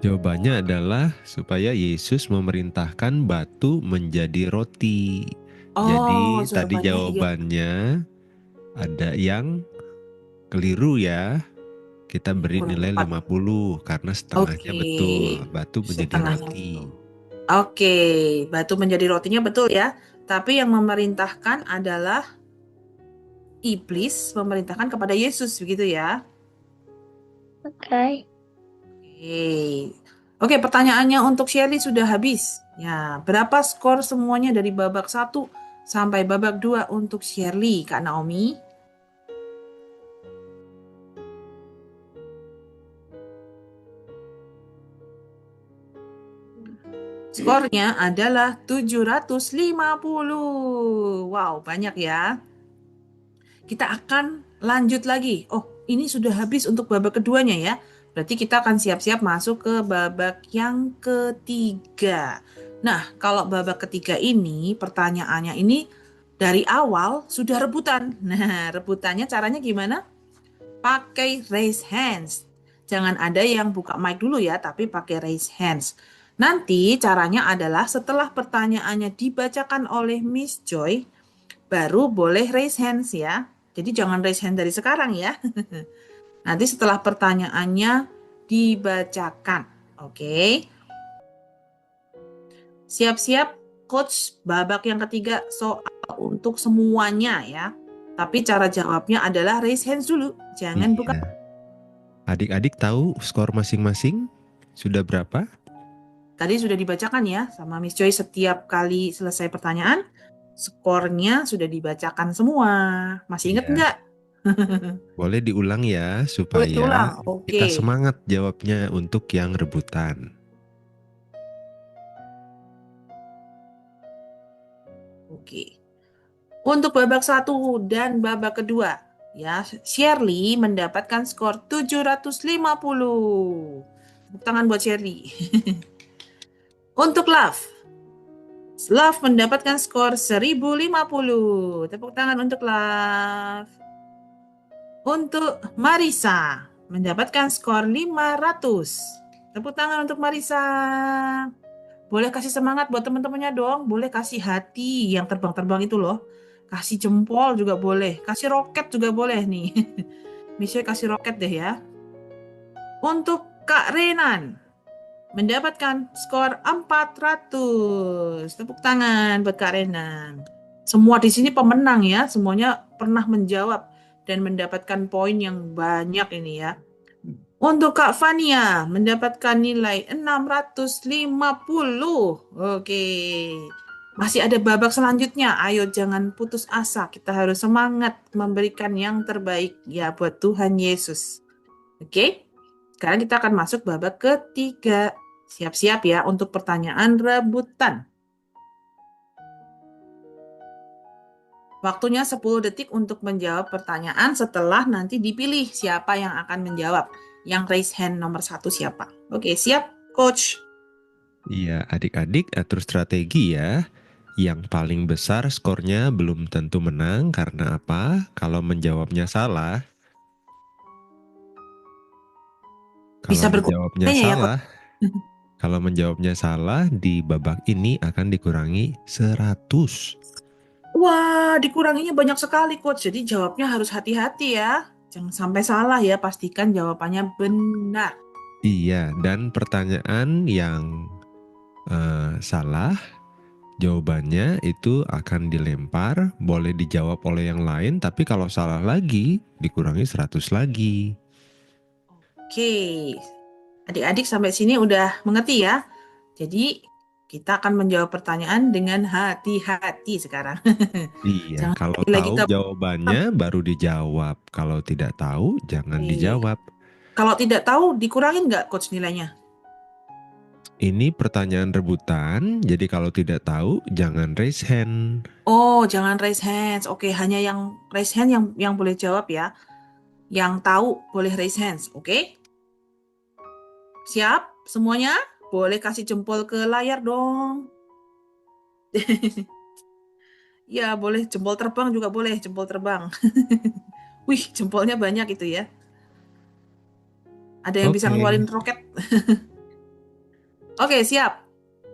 Jawabannya adalah supaya Yesus memerintahkan batu menjadi roti. Oh, Jadi tadi jawabannya iya. jawabannya ada yang keliru ya. Kita beri Kurang nilai tepat. 50 karena setengahnya Oke, betul. Batu menjadi setengahnya roti. betul. Oke, batu menjadi rotinya betul ya. Tapi yang memerintahkan adalah iblis memerintahkan kepada Yesus, begitu ya. Oke. Oke. Oke, pertanyaannya untuk Shirley sudah habis. Ya, berapa skor semuanya dari babak 1 sampai babak 2 untuk Shirley, Kak Naomi? Skornya adalah 750. Wow, banyak ya. Kita akan lanjut lagi. Oh, ini sudah habis untuk babak keduanya ya. Berarti kita akan siap-siap masuk ke babak yang ketiga. Nah, kalau babak ketiga ini, pertanyaannya ini dari awal sudah rebutan. Nah, rebutannya caranya gimana? Pakai raise hands. Jangan ada yang buka mic dulu ya, tapi pakai raise hands. Nanti caranya adalah setelah pertanyaannya dibacakan oleh Miss Joy, baru boleh raise hands ya. Jadi jangan raise hand dari sekarang ya. Nanti setelah pertanyaannya dibacakan. Oke. Siap-siap coach babak yang ketiga soal untuk semuanya ya. Tapi cara jawabnya adalah raise hands dulu. Jangan buka. Iya. Adik-adik tahu skor masing-masing? Sudah berapa? Tadi sudah dibacakan ya sama Miss Joy setiap kali selesai pertanyaan. Skornya sudah dibacakan semua. Masih ingat Iya. nggak? Boleh diulang ya Boleh supaya diulang. kita Oke. semangat jawabnya untuk yang rebutan. Oke. Untuk babak 1 dan babak kedua, ya, Shirley mendapatkan skor 750. Tepuk tangan buat Shirley. Untuk Love mendapatkan skor 1050. Tepuk tangan untuk Love. Untuk Marisa mendapatkan skor 500. Tepuk tangan untuk Marisa. Boleh kasih semangat buat teman-temannya dong. Boleh kasih hati yang terbang-terbang itu loh. Kasih jempol juga boleh. Kasih roket juga boleh nih. Misalnya kasih roket deh ya. Untuk Kak Renan mendapatkan skor 400. Tepuk tangan buat Kak Renan. Semua di sini pemenang ya. Semuanya pernah menjawab dan mendapatkan poin yang banyak ini ya. Untuk Kak Fania mendapatkan nilai 650. Oke. Masih ada babak selanjutnya. Ayo jangan putus asa. Kita harus semangat memberikan yang terbaik ya buat Tuhan Yesus. Oke. Sekarang kita akan masuk babak ketiga. Siap-siap ya untuk pertanyaan rebutan. Waktunya 10 detik untuk menjawab pertanyaan setelah nanti dipilih siapa yang akan menjawab. Yang raise hand nomor 1 siapa? Oke, siap, Coach. Iya, adik-adik atur strategi ya. Yang paling besar skornya belum tentu menang karena apa? Kalau menjawabnya salah, Bisa kalau menjawabnya berkurangnya ya, Coach. salah, kalau menjawabnya salah di babak ini akan dikurangi 100. Wah, dikuranginya banyak sekali, Coach. Jadi jawabnya harus hati-hati ya. Jangan sampai salah ya, pastikan jawabannya benar. Iya, dan pertanyaan yang salah, jawabannya itu akan dilempar, boleh dijawab oleh yang lain, tapi kalau salah lagi, dikurangi 100 lagi. Oke, adik-adik sampai sini udah mengerti ya. Jadi kita akan menjawab pertanyaan dengan hati-hati sekarang. Iya, Jangan kalau lagi tahu ke jawabannya baru dijawab. Kalau tidak tahu, jangan Oke. dijawab. Kalau tidak tahu, dikurangin nggak, Coach, nilainya? Ini pertanyaan rebutan, jadi kalau tidak tahu, jangan raise hand. Oh, jangan raise hands. Oke, hanya yang raise hand yang boleh jawab ya. Yang tahu boleh raise hands, oke? Siap semuanya? Boleh kasih jempol ke layar dong. Ya, boleh jempol terbang juga boleh, jempol terbang. Wih, jempolnya banyak itu ya. Ada yang bisa Oke. ngeluarin roket. Oke, siap.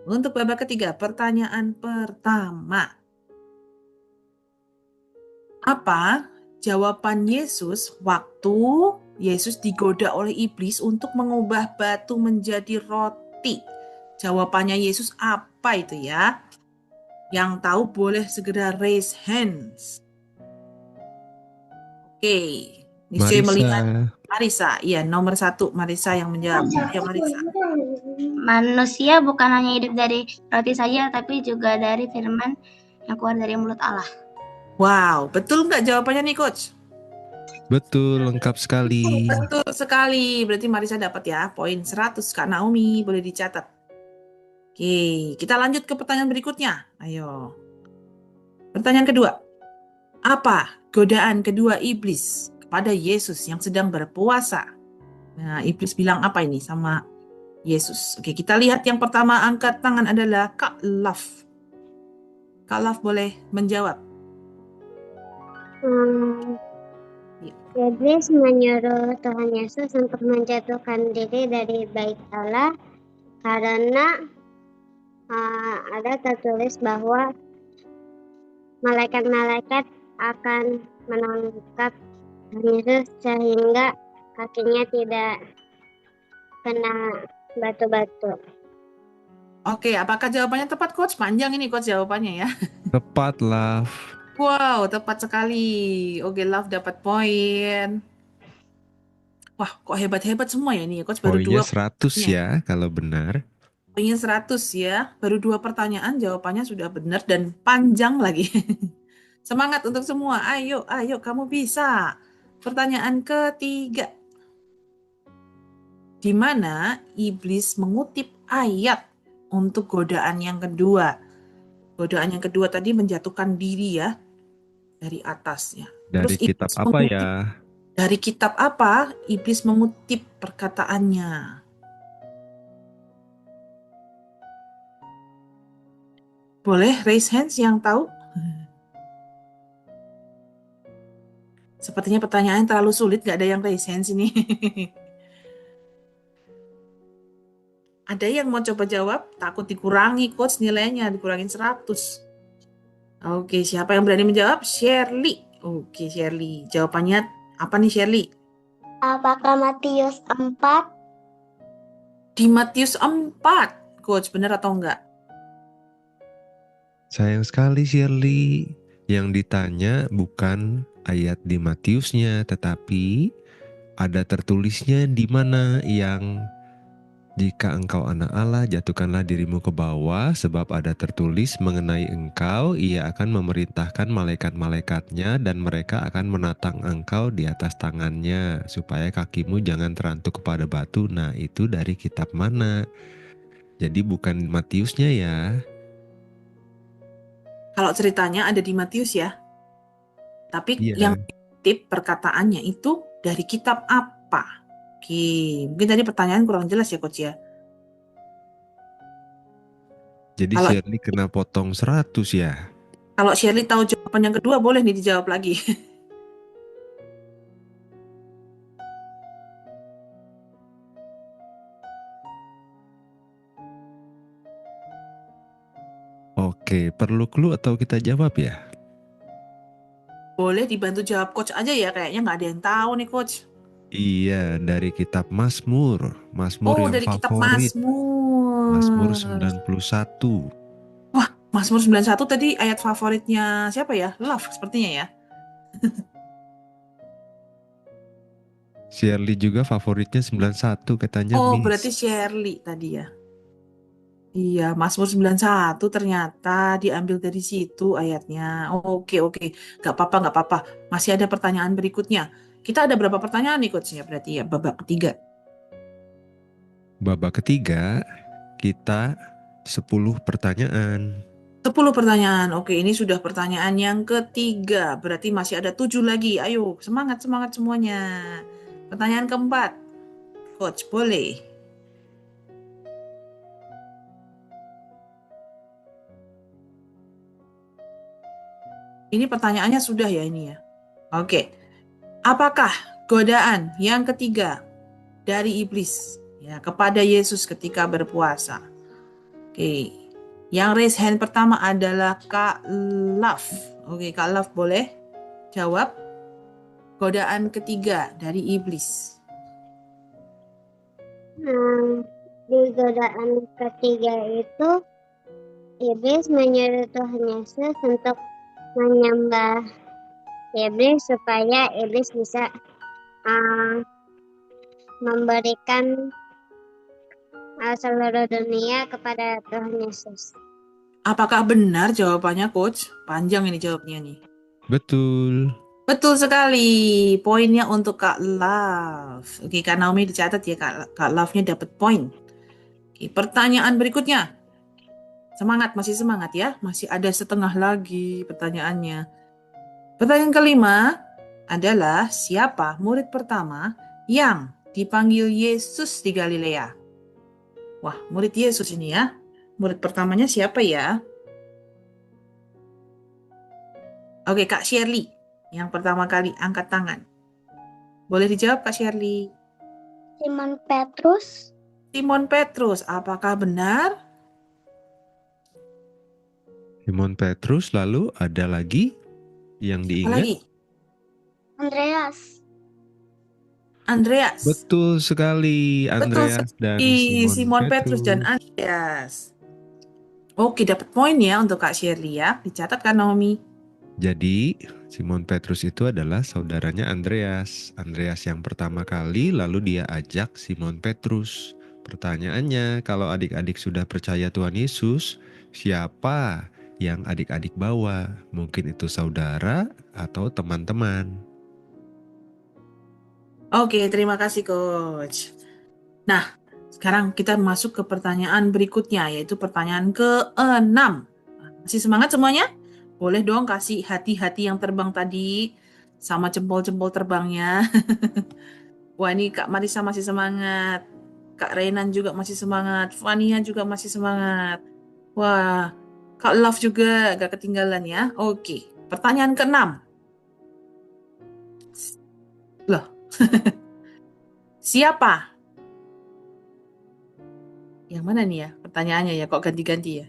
Untuk babak ketiga, pertanyaan pertama. Apa jawaban Yesus waktu Yesus digoda oleh iblis untuk mengubah batu menjadi roti? Jawabannya Yesus apa itu ya? Yang tahu boleh segera raise hands. Oke, niশ্চয়ই melihat Marisa. Iya, nomor 1 Marisa yang menjawab. Ayo Marisa. Manusia bukan hanya hidup dari roti saja, tapi juga dari firman yang keluar dari mulut Allah. Wow, betul nggak jawabannya nih Coach? Betul, lengkap sekali. Betul sekali. Berarti Marisa dapat ya poin 100. Kak Naomi boleh dicatat. Oke, kita lanjut ke pertanyaan berikutnya. Ayo. Pertanyaan kedua. Apa godaan kedua iblis kepada Yesus yang sedang berpuasa? Nah, iblis bilang apa ini sama Yesus? Oke, kita lihat yang pertama angkat tangan adalah Kak Laf. Kak Laf boleh menjawab. Iblis menyuruh Tuhan Yesus untuk menjatuhkan diri dari bait Allah karena ada tertulis bahwa malaikat-malaikat akan menangkap Tuhan Yesus sehingga kakinya tidak kena batu-batu. Oke, apakah jawabannya tepat, Coach? Panjang ini, Coach, jawabannya ya. Tepat, Love. Wow, tepat sekali. Oke, Love dapat poin. Wah, kok hebat-hebat semua ya ini, Coach. Baru Poinnya 2 100 ya, kalau benar. Poinnya 100 ya. Baru 2 pertanyaan, jawabannya sudah benar dan panjang lagi. Semangat untuk semua. Ayo, kamu bisa. Pertanyaan ketiga. Di mana iblis mengutip ayat untuk godaan yang kedua? Godaan yang kedua tadi menjatuhkan diri ya dari atasnya. Dari Terus kitab iblis apa mengutip, ya? dari kitab apa iblis mengutip perkataannya? Boleh raise hands yang tahu? Sepertinya pertanyaan terlalu sulit, gak ada yang raise hands ini. Ada yang mau coba jawab? Takut dikurangi, Coach, nilainya dikurangin 100. Oke, siapa yang berani menjawab? Shirley. Oke, Shirley. Jawabannya apa nih, Shirley? Apakah Matius 4? Di Matius 4. Coach, benar atau enggak? Sayang sekali, Shirley. Yang ditanya bukan ayat di Matiusnya, tetapi ada tertulisnya di mana yang jika engkau anak Allah, jatuhkanlah dirimu ke bawah, sebab ada tertulis mengenai engkau, ia akan memerintahkan malaikat-malaikatnya dan mereka akan menatang engkau di atas tangannya, supaya kakimu jangan terantuk kepada batu. Nah, itu dari kitab mana? Jadi bukan Matiusnya ya. Kalau ceritanya ada di Matius ya. Tapi Iya. yang tip perkataannya itu dari kitab apa? Oke, mungkin tadi pertanyaan kurang jelas ya, Coach ya. Jadi Kalau Shirley kena potong 100 ya. Kalau Shirley tahu jawaban yang kedua, boleh nih dijawab lagi. Oke, perlu clue atau kita jawab ya? Boleh dibantu jawab Coach aja ya, kayaknya nggak ada yang tahu nih, Coach. Iya, dari kitab Mazmur. Mazmur yang dari kitab favorit. Mazmur. Mazmur 91. Wah, Mazmur 91 tadi ayat favoritnya siapa ya? Love sepertinya ya. Shirley juga favoritnya 91 katanya, Miss. Berarti Shirley tadi ya. Iya, Mazmur 91 ternyata diambil dari situ ayatnya. Oke. Nggak apa-apa. Masih ada pertanyaan berikutnya. Kita ada berapa pertanyaan nih, Coach ya? Berarti ya babak ketiga. Babak ketiga, kita 10 pertanyaan. 10 pertanyaan. Oke, ini sudah pertanyaan yang ketiga. Berarti masih ada 7 lagi. Ayo, semangat semuanya. Pertanyaan keempat. Coach, boleh. Ini pertanyaannya sudah ya ini ya. Oke. Apakah godaan yang ketiga dari iblis ya kepada Yesus ketika berpuasa? Oke. Yang raise hand pertama adalah Kak Love. Oke, Kak Love boleh? jawab godaan ketiga dari iblis. Di godaan ketiga itu iblis menyuruh Tuhan Yesus untuk menyembah iblis supaya iblis bisa memberikan seluruh dunia kepada Tuhan Yesus. Apakah benar jawabannya, Coach? Panjang ini jawabnya nih. Betul. Betul sekali. Poinnya untuk Kak Love. Oke, Kak Naomi dicatat ya, Kak Love-nya dapat poin. Oke, pertanyaan berikutnya. Semangat, masih semangat ya. Masih ada setengah lagi pertanyaannya. Pertanyaan kelima adalah siapa murid pertama yang dipanggil Yesus di Galilea? Wah, murid Yesus ini ya. Murid pertamanya siapa ya? Oke, Kak Shirley. Yang pertama kali angkat tangan. Boleh dijawab, Kak Shirley? Simon Petrus. Simon Petrus, apakah benar? Simon Petrus, lalu ada lagi yang Apa diingat? lagi? Andreas. Andreas. Betul sekali, Betul Andreas dan sekali. Simon Simon Petrus dan Petrus. Andreas. Oke, dapat poin ya untuk Kak Shirley ya. Dicatat kan, Naomi? Jadi, Simon Petrus itu adalah saudaranya Andreas. Andreas yang pertama kali, lalu dia ajak Simon Petrus. Pertanyaannya, kalau adik-adik sudah percaya Tuhan Yesus, siapa yang adik-adik bawa? Mungkin itu saudara atau teman-teman. Oke, terima kasih Coach. Nah, sekarang kita masuk ke pertanyaan berikutnya, yaitu pertanyaan ke-6. Masih semangat semuanya? Boleh dong kasih hati-hati yang terbang tadi, sama jempol-jempol terbangnya. Wah, ini Kak Marisa masih semangat. Kak Renan juga masih semangat. Fania juga masih semangat. Wah, Kak Love juga gak ketinggalan ya. Oke, pertanyaan ke-6. Loh, siapa? Yang mana nih ya pertanyaannya ya, kok ganti-ganti ya?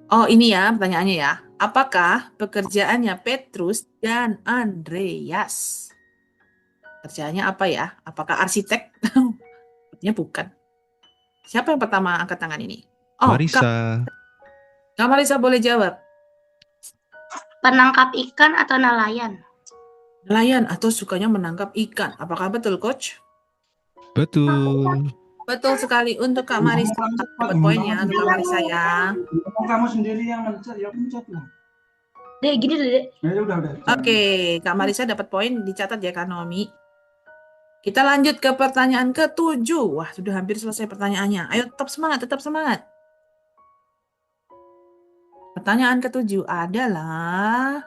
Oh, ini ya pertanyaannya ya. Apakah pekerjaannya Petrus dan Andreas? Kerjaannya apa ya? Apakah arsitek? Sepertinya bukan. Siapa yang pertama angkat tangan ini? Oh, Marisa. Kak Marisa boleh jawab. Penangkap ikan atau nelayan? Nelayan atau sukanya menangkap ikan. Apakah betul, Coach? Betul. Betul sekali untuk Kak Marisa. Dapat poin ya untuk Kak Marisa ya. Kamu sendiri yang mencet, ya pencet lah. Dek, gini Dek. Ya udah. Oke, Kak Marisa dapat poin, dicatat ya Kak Nomi. Kita lanjut ke pertanyaan ke-7. Wah, sudah hampir selesai pertanyaannya. Ayo tetap semangat, tetap semangat. Pertanyaan ke-7 adalah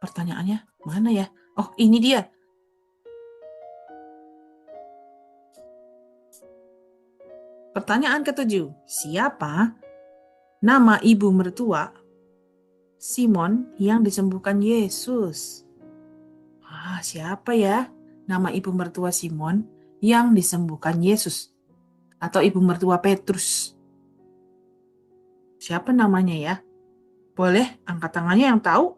pertanyaannya mana ya? Oh, ini dia. Pertanyaan ke-7. Siapa nama ibu mertua Simon yang disembuhkan Yesus? Siapa ya nama ibu mertua Simon yang disembuhkan Yesus? Atau ibu mertua Petrus? Siapa namanya ya? Boleh angkat tangannya yang tahu?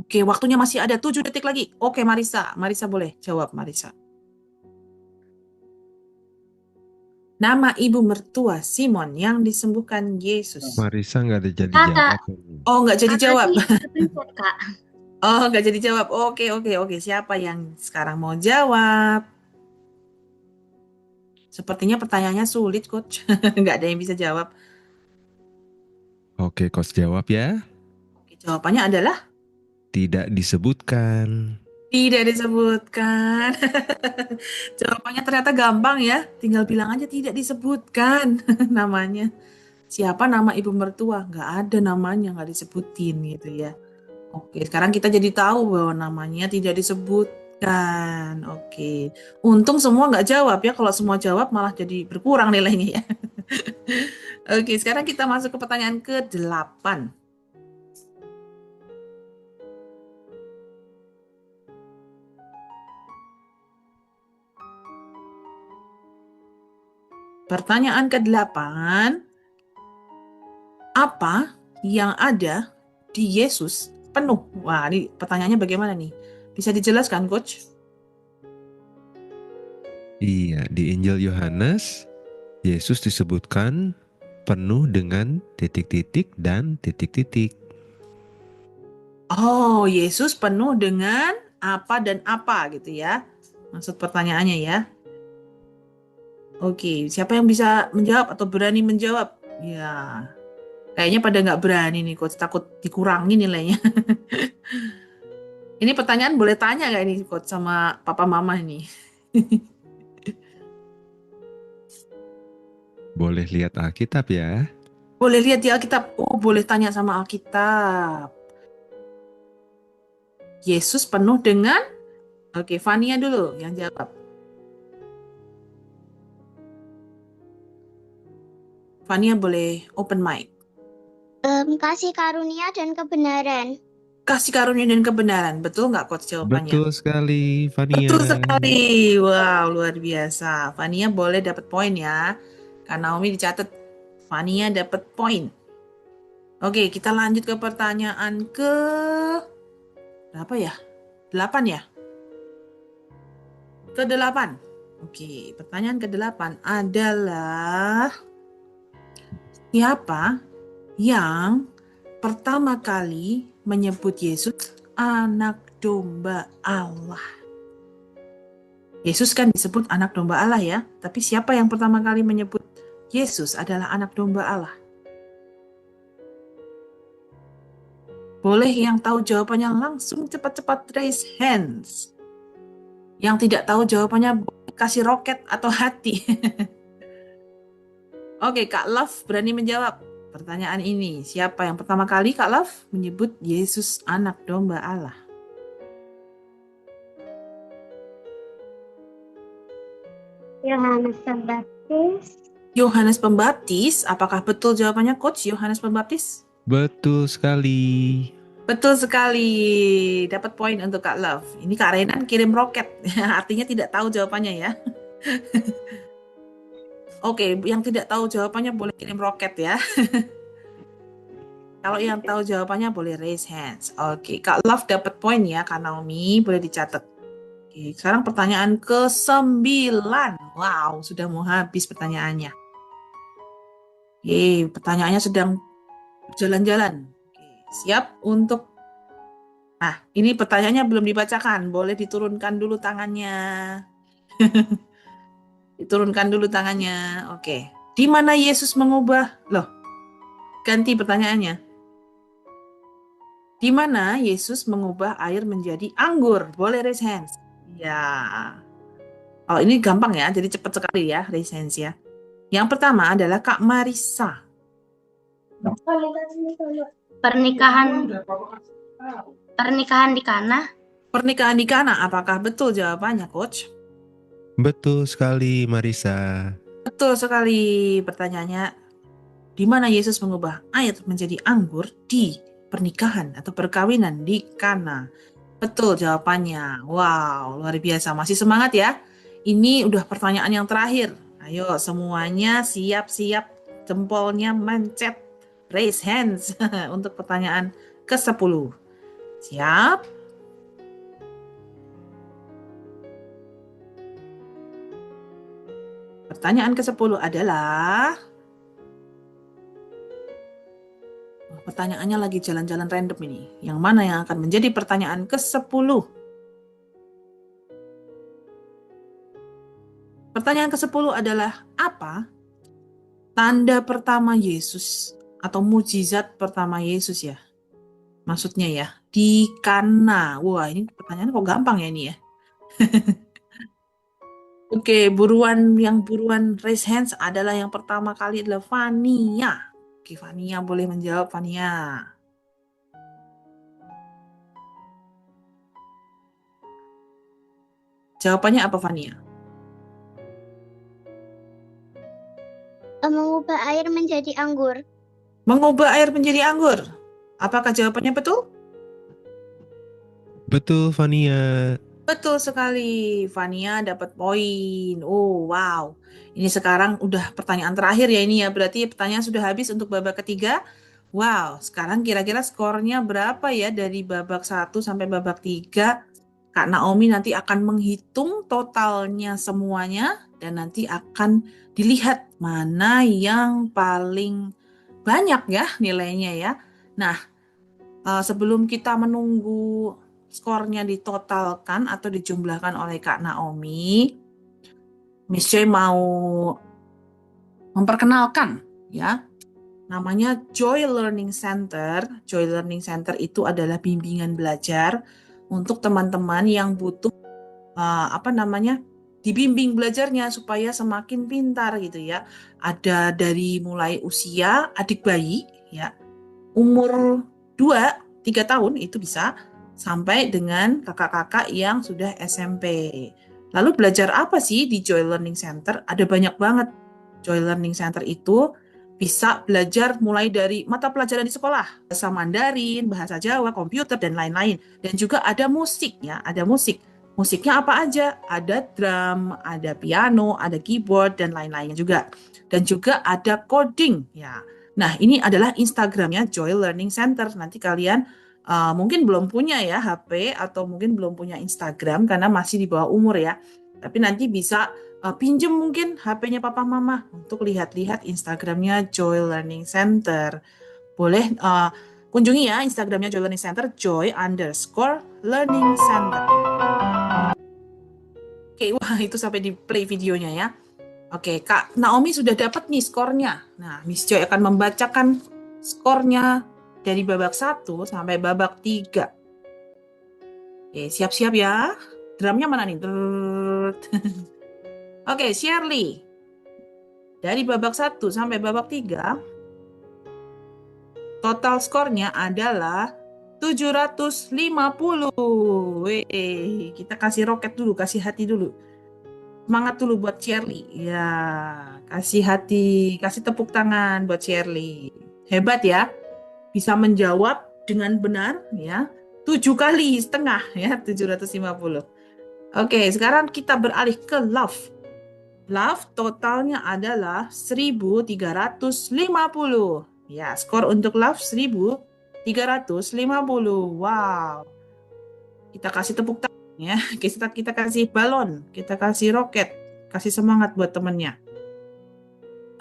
Oke, waktunya masih ada 7 detik lagi. Oke, Marisa. Marisa boleh jawab, Marisa. Nama ibu mertua Simon yang disembuhkan Yesus. Marisa nggak ada jadi Kakak. jawab. Oh, nggak jadi jawab. Pencet, Kak. Oh, nggak jadi jawab. Oke. Siapa yang sekarang mau jawab? Sepertinya pertanyaannya sulit, Coach. Nggak ada yang bisa jawab. Oke, Coach jawab ya. Oke, jawabannya adalah Tidak disebutkan. tidak disebutkan. Jawabannya ternyata gampang ya. Tinggal bilang aja tidak disebutkan namanya. Siapa nama ibu mertua? Nggak ada namanya, nggak disebutin gitu ya. Oke, sekarang kita jadi tahu bahwa namanya tidak disebutkan. Oke, untung semua nggak jawab ya. Kalau semua jawab malah jadi berkurang nilainya ya. Oke, sekarang kita masuk ke pertanyaan ke-8. Pertanyaan ke-8, apa yang ada di Yesus penuh? Wah, ini pertanyaannya bagaimana nih? Bisa dijelaskan, Coach? Iya, di Injil Yohanes, Yesus disebutkan penuh dengan titik-titik dan titik-titik. Oh, Yesus penuh dengan apa dan apa gitu ya. Maksud pertanyaannya ya. Oke, siapa yang bisa menjawab atau berani menjawab? Ya, kayaknya pada nggak berani nih, Coach. Takut dikurangi nilainya. Ini pertanyaan boleh tanya nggak ini, Coach, sama papa mama ini? Boleh lihat Alkitab ya. Boleh lihat di Alkitab. Oh, boleh tanya sama Alkitab. Yesus penuh dengan... Oke, Fania dulu yang jawab. Fania boleh open mic. Kasih karunia dan kebenaran. Kasih karunia dan kebenaran. Betul nggak, Coach, jawabannya? Betul sekali, Fania. Betul sekali. Wow, luar biasa. Fania boleh dapat poin ya. Kak Naomi dicatat. Fania dapat poin. Oke, kita lanjut ke pertanyaan ke... Berapa ya? 8 ya? Ke-8. Oke, pertanyaan ke-8 adalah... Siapa yang pertama kali menyebut Yesus anak domba Allah? Yesus kan disebut anak domba Allah ya, tapi siapa yang pertama kali menyebut Yesus adalah anak domba Allah? Boleh yang tahu jawabannya langsung cepat-cepat raise hands. Yang tidak tahu jawabannya boleh kasih roket atau hati. Oke, Kak Love berani menjawab pertanyaan ini. Siapa yang pertama kali Kak Love menyebut Yesus anak domba Allah? Yohanes Pembaptis. Yohanes Pembaptis. Apakah betul jawabannya, Coach? Yohanes Pembaptis? Betul sekali. Betul sekali. Dapat poin untuk Kak Love. Ini Kak Renan kirim roket. Artinya tidak tahu jawabannya ya. Oke, yang tidak tahu jawabannya boleh kirim roket ya. Kalau yang tahu jawabannya boleh raise hands. Oke, Kak Love dapat poin ya, Kak Naomi. Boleh dicatat. Oke, sekarang pertanyaan ke-9. Wow, sudah mau habis pertanyaannya. Oke, pertanyaannya sedang berjalan-jalan. Oke, siap untuk... Nah, ini pertanyaannya belum dibacakan. Boleh diturunkan dulu tangannya. Diturunkan dulu tangannya. Oke. Di mana Yesus mengubah... Loh, ganti pertanyaannya. Di mana Yesus mengubah air menjadi anggur? Boleh raise hands. Ya. Oh, ini gampang ya. Jadi cepat sekali ya raise hands ya. Yang pertama adalah Kak Marisa. Pernikahan di Kana. Pernikahan di Kana, apakah betul jawabannya, Coach? Betul sekali, Marisa. Betul sekali. Pertanyaannya, di mana Yesus mengubah air menjadi anggur di pernikahan atau perkawinan di Kana? Betul jawabannya. Wow, luar biasa. Masih semangat ya? Ini udah pertanyaan yang terakhir. Ayo semuanya siap-siap jempolnya mencet. Raise hands untuk pertanyaan ke-10. Siap? Pertanyaan ke-10 adalah... Pertanyaannya lagi jalan-jalan random ini. Yang mana yang akan menjadi pertanyaan ke-10? Pertanyaan ke-10 adalah apa tanda pertama Yesus atau mukjizat pertama Yesus ya? Maksudnya ya, di Kana. Wah, ini pertanyaan kok gampang ya ini ya. Oke, buruan raise hands adalah yang pertama kali adalah Fania. Oke, Fania boleh menjawab, Fania. Jawabannya apa, Fania? Mengubah air menjadi anggur. Mengubah air menjadi anggur. Apakah jawabannya betul? Betul, Fania. Betul sekali. Fania dapat poin. Oh, wow. Ini sekarang udah pertanyaan terakhir ya ini ya. Berarti pertanyaan sudah habis untuk babak ketiga. Wow, sekarang kira-kira skornya berapa ya dari babak 1 sampai babak 3? Kak Naomi nanti akan menghitung totalnya semuanya dan nanti akan dilihat mana yang paling banyak ya nilainya ya. Nah, sebelum kita menunggu skornya ditotalkan atau dijumlahkan oleh Kak Naomi, Miss Joy mau memperkenalkan ya, namanya Joy Learning Center. Joy Learning Center itu adalah bimbingan belajar untuk teman-teman yang butuh dibimbing belajarnya supaya semakin pintar gitu ya. Ada dari mulai usia adik bayi ya, umur 2-3 tahun itu bisa, sampai dengan kakak-kakak yang sudah SMP. Lalu belajar apa sih di Joy Learning Center? Ada banyak banget. Joy Learning Center itu bisa belajar mulai dari mata pelajaran di sekolah, bahasa Mandarin, bahasa Jawa, komputer, dan lain-lain. Dan juga ada musik ya, ada musik. Musiknya apa aja? Ada drum, ada piano, ada keyboard, dan lain-lainnya juga. Dan juga ada coding ya. Nah, ini adalah Instagramnya Joy Learning Center. Nanti kalian mungkin belum punya ya HP atau mungkin belum punya Instagram karena masih di bawah umur ya. Tapi nanti bisa pinjem mungkin HP-nya papa mama untuk lihat-lihat Instagramnya Joy Learning Center. Boleh kunjungi ya Instagramnya Joy Learning Center, Joy_Learning Center. Oke, wah itu sampai di play videonya ya. Oke, Kak Naomi sudah dapat nih skornya. Nah, Miss Joy akan membacakan skornya dari babak 1 sampai babak 3. Oke, siap-siap ya. Drumnya mana nih? Oke, Shirley. Dari babak 1 sampai babak 3, total skornya adalah 750. Weh, kita kasih roket dulu, kasih hati dulu. Semangat dulu buat Shirley. Ya, kasih hati, kasih tepuk tangan buat Shirley. Hebat ya, bisa menjawab dengan benar ya. 7,5 kali ya, 750. Oke, sekarang kita beralih ke Love. Love totalnya adalah 1350. Ya, skor untuk Love 1350. Wow. Kita kasih tepuk tangan ya. Kita kasih balon, kita kasih roket, kasih semangat buat temennya.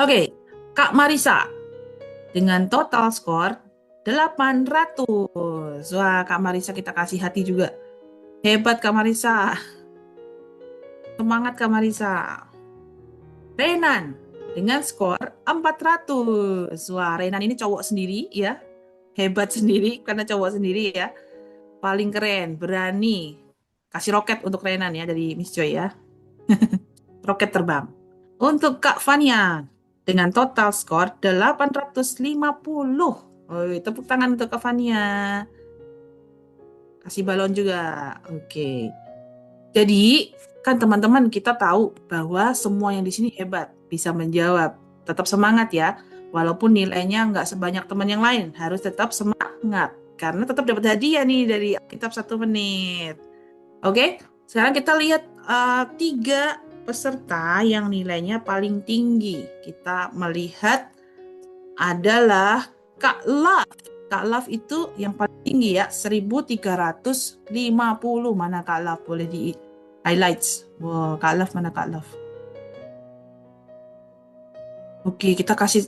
Oke, Kak Marisa dengan total skor 800. Wah, Kak Marisa kita kasih hati juga. Hebat Kak Marisa. Semangat Kak Marisa. Renan dengan skor 400. Wah, Renan ini cowok sendiri ya. Hebat sendiri karena cowok sendiri ya. Paling keren, berani. Kasih roket untuk Renan ya dari Miss Joy ya. Roket terbang. Untuk Kak Fania dengan total skor 850. Oh, tepuk tangan untuk Kak Fania. Kasih balon juga. Oke. Jadi, kan teman-teman kita tahu bahwa semua yang di sini hebat, bisa menjawab. Tetap semangat ya. Walaupun nilainya nggak sebanyak teman yang lain, harus tetap semangat. Karena tetap dapat hadiah nih dari Kitab 1 Menit. Oke, sekarang kita lihat 3 peserta yang nilainya paling tinggi. Kita melihat adalah Kak Love. Kak Love itu yang paling tinggi ya, 1350. Mana Kak Love? Boleh di highlights. Wow, Kak Love, mana Kak Love? Oke, kita kasih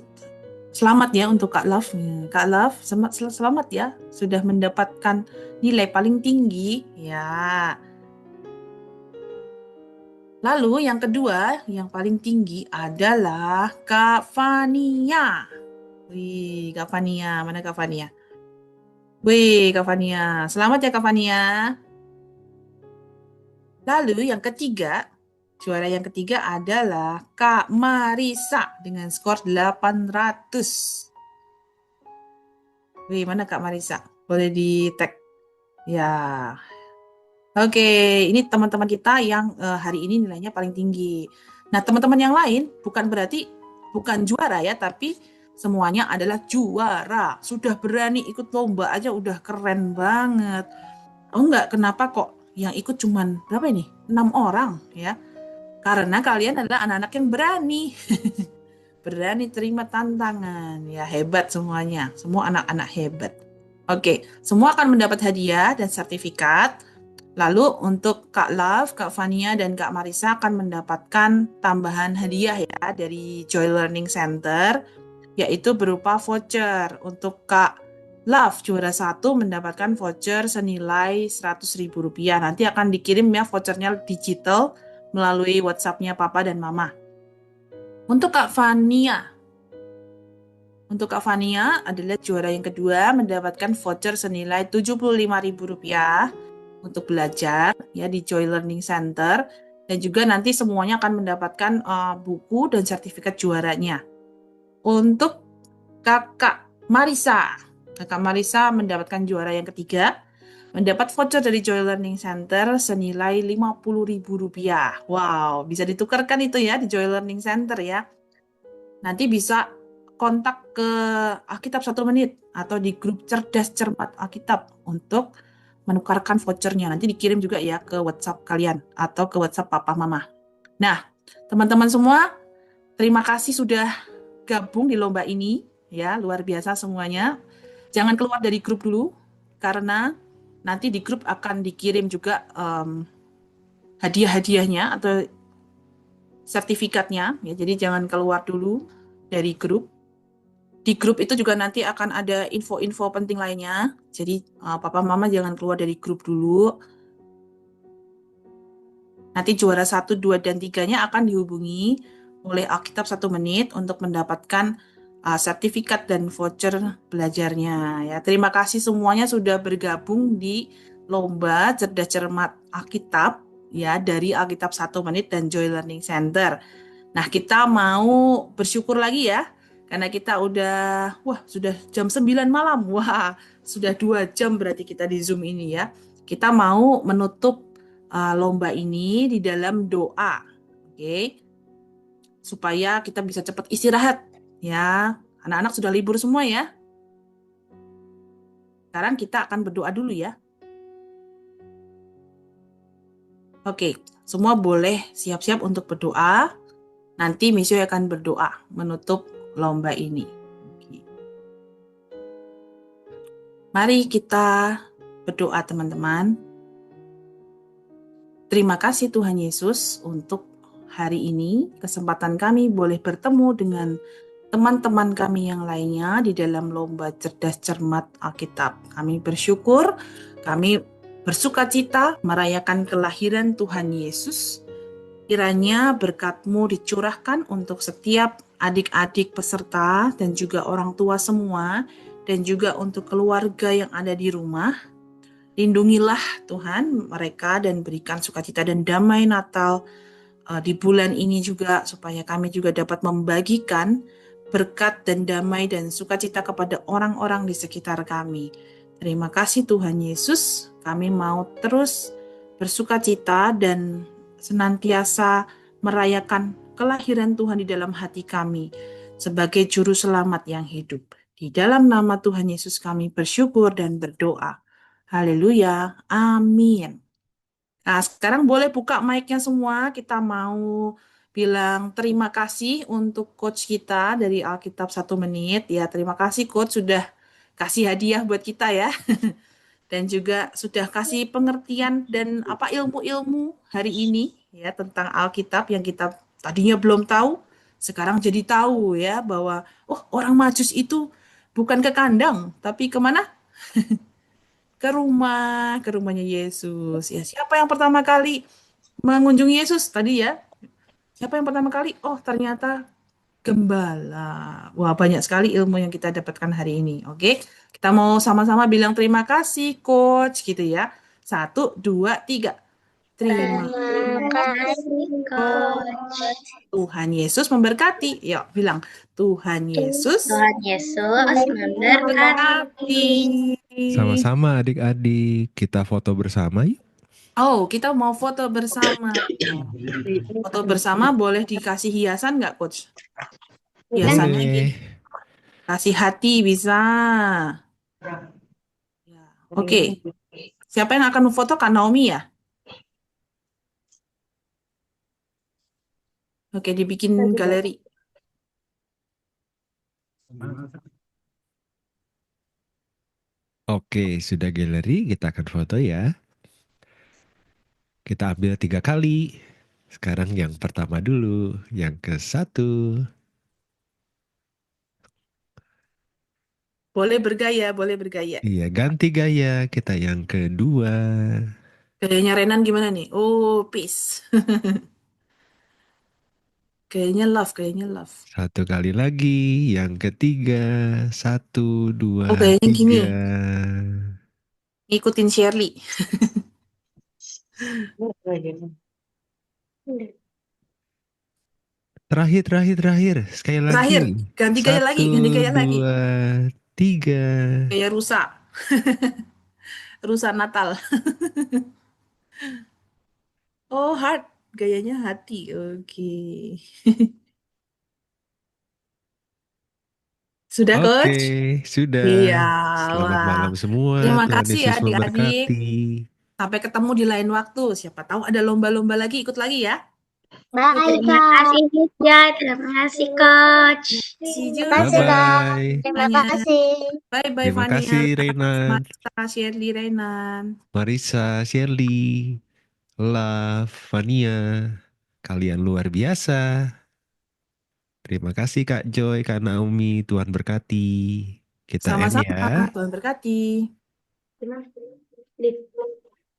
selamat ya untuk Kak Love. Kak Love, selamat ya. Sudah mendapatkan nilai paling tinggi. Ya. Lalu yang kedua, yang paling tinggi adalah Kak Fania. Wih, Kak Fania. Mana Kak Fania? Wih, Kak Fania. Selamat ya Kak Fania. Lalu yang ketiga, juara yang ketiga adalah Kak Marisa dengan skor 800. Wih, mana Kak Marisa? Boleh di tag. Ya. Oke, ini teman-teman kita yang hari ini nilainya paling tinggi. Nah, teman-teman yang lain bukan berarti bukan juara ya, tapi semuanya adalah juara. Sudah berani ikut lomba aja udah keren banget. Oh enggak, kenapa kok yang ikut cuman berapa ini? 6 orang ya. Karena kalian adalah anak-anak yang berani. Berani terima tantangan. Ya hebat semuanya. Semua anak-anak hebat. Oke, semua akan mendapat hadiah dan sertifikat. Lalu untuk Kak Love, Kak Fania, dan Kak Marisa akan mendapatkan tambahan hadiah ya dari Joy Learning Center, yaitu berupa voucher. Untuk Kak Love, juara 1 mendapatkan voucher senilai Rp100.000. Nanti akan dikirim ya vouchernya digital melalui WhatsApp-nya Papa dan Mama. Untuk Kak Fania adalah juara yang kedua mendapatkan voucher senilai Rp75.000 untuk belajar ya di Joy Learning Center, dan juga nanti semuanya akan mendapatkan buku dan sertifikat juaranya. Untuk Kakak Marisa mendapatkan juara yang ketiga, mendapat voucher dari Joy Learning Center senilai Rp50.000. Wow, bisa ditukarkan itu ya di Joy Learning Center ya. Nanti bisa kontak ke Alkitab 1 Menit atau di grup Cerdas Cermat Alkitab untuk menukarkan vouchernya. Nanti dikirim juga ya ke WhatsApp kalian atau ke WhatsApp Papa Mama. Nah, teman-teman semua, terima kasih sudah gabung di lomba ini ya, luar biasa semuanya. Jangan keluar dari grup dulu karena nanti di grup akan dikirim juga hadiah-hadiahnya atau sertifikatnya ya. Jadi jangan keluar dulu dari grup. Di grup itu juga nanti akan ada info-info penting lainnya. Jadi Papa Mama jangan keluar dari grup dulu. Nanti juara 1, 2, dan 3-nya akan dihubungi oleh Alkitab 1 Menit untuk mendapatkan sertifikat dan voucher belajarnya. Ya, terima kasih semuanya sudah bergabung di lomba Cerdas Cermat Alkitab ya dari Alkitab 1 Menit dan Joy Learning Center. Nah, kita mau bersyukur lagi ya. Karena kita sudah jam 9 malam. Wah, sudah 2 jam berarti kita di Zoom ini ya. Kita mau menutup lomba ini di dalam doa. Oke. Supaya kita bisa cepat istirahat ya. Anak-anak sudah libur semua ya. Sekarang kita akan berdoa dulu ya. Oke, semua boleh siap-siap untuk berdoa. Nanti Miss Joy akan berdoa menutup lomba ini. Mari kita berdoa teman-teman. Terima kasih Tuhan Yesus untuk hari ini, kesempatan kami boleh bertemu dengan teman-teman kami yang lainnya di dalam lomba Cerdas Cermat Alkitab. Kami bersyukur, kami bersukacita merayakan kelahiran Tuhan Yesus. Kiranya berkat-Mu dicurahkan untuk setiap adik-adik peserta dan juga orang tua semua, dan juga untuk keluarga yang ada di rumah. Lindungilah Tuhan mereka dan berikan sukacita dan damai Natal di bulan ini juga, supaya kami juga dapat membagikan berkat dan damai dan sukacita kepada orang-orang di sekitar kami. Terima kasih Tuhan Yesus, kami mau terus bersukacita dan senantiasa merayakan kelahiran Tuhan di dalam hati kami sebagai juru selamat yang hidup. Di dalam nama Tuhan Yesus kami bersyukur dan berdoa. Haleluya. Amin. Nah, sekarang boleh buka mic-nya semua. Kita mau bilang terima kasih untuk coach kita dari Alkitab 1 Menit. Ya, terima kasih coach sudah kasih hadiah buat kita ya. Dan juga sudah kasih pengertian dan ilmu-ilmu hari ini ya tentang Alkitab yang kita tadinya belum tahu, sekarang jadi tahu ya bahwa orang Majus itu bukan ke kandang tapi kemana? Ke rumahnya Yesus. Ya, siapa yang pertama kali mengunjungi Yesus tadi ya? Siapa yang pertama kali? Ternyata gembala. Wah, banyak sekali ilmu yang kita dapatkan hari ini. Oke, kita mau sama-sama bilang terima kasih, Coach, gitu ya. 1, 2, 3. Terima kasih, Coach. Tuhan Yesus memberkati. Yuk, bilang Tuhan Yesus memberkati. Sama-sama adik-adik, kita foto bersama yuk. Kita mau foto bersama. Foto bersama boleh dikasih hiasan nggak, Coach? Biasanya Boleh. kasih hati bisa. Ya. Oke. Siapa yang akan memfoto? Kak Naomi ya? Oke, dibikin galeri. Oke, sudah galeri, kita akan foto ya. Kita ambil 3 kali. Sekarang yang pertama dulu, yang ke-1. Boleh bergaya, boleh bergaya. Iya, ganti gaya. Kita yang kedua. Gayanya Renan gimana nih? Oh, peace. Gayanya love, gayanya love. 1 kali lagi, yang ketiga. 1, Oh, 2, gayanya gini. 3. Ngikutin Shirley. Terakhir. Sekali Terakhir, lagi. ganti gaya lagi, Satu, ganti gaya lagi. dua, tiga. Gaya rusa. Rusa Natal. Oh, heart. Gayanya hati. Oke. Sudah, Oke, Coach? sudah. Iya, Selamat wah. malam semua. Terima Tuhan kasih ya Yesus adik-adik. memberkati. Sampai ketemu di lain waktu. Siapa tahu ada lomba-lomba lagi, ikut lagi ya. Baik, Terima Kak. kasih juga, terima kasih coach. See you Terima kasih, juga. Kak. Bye-bye. Terima Semuanya. kasih. Bye-bye, Terima Fania. kasih Renan, Marisa, Shirley, Renan. Marisa, Shirley, Love, Fania. Kalian luar biasa. Terima kasih Kak Joy, Kak Naomi. Tuhan berkati. Kita end Sama-sama. ya. Tuhan berkati. Terima kasih.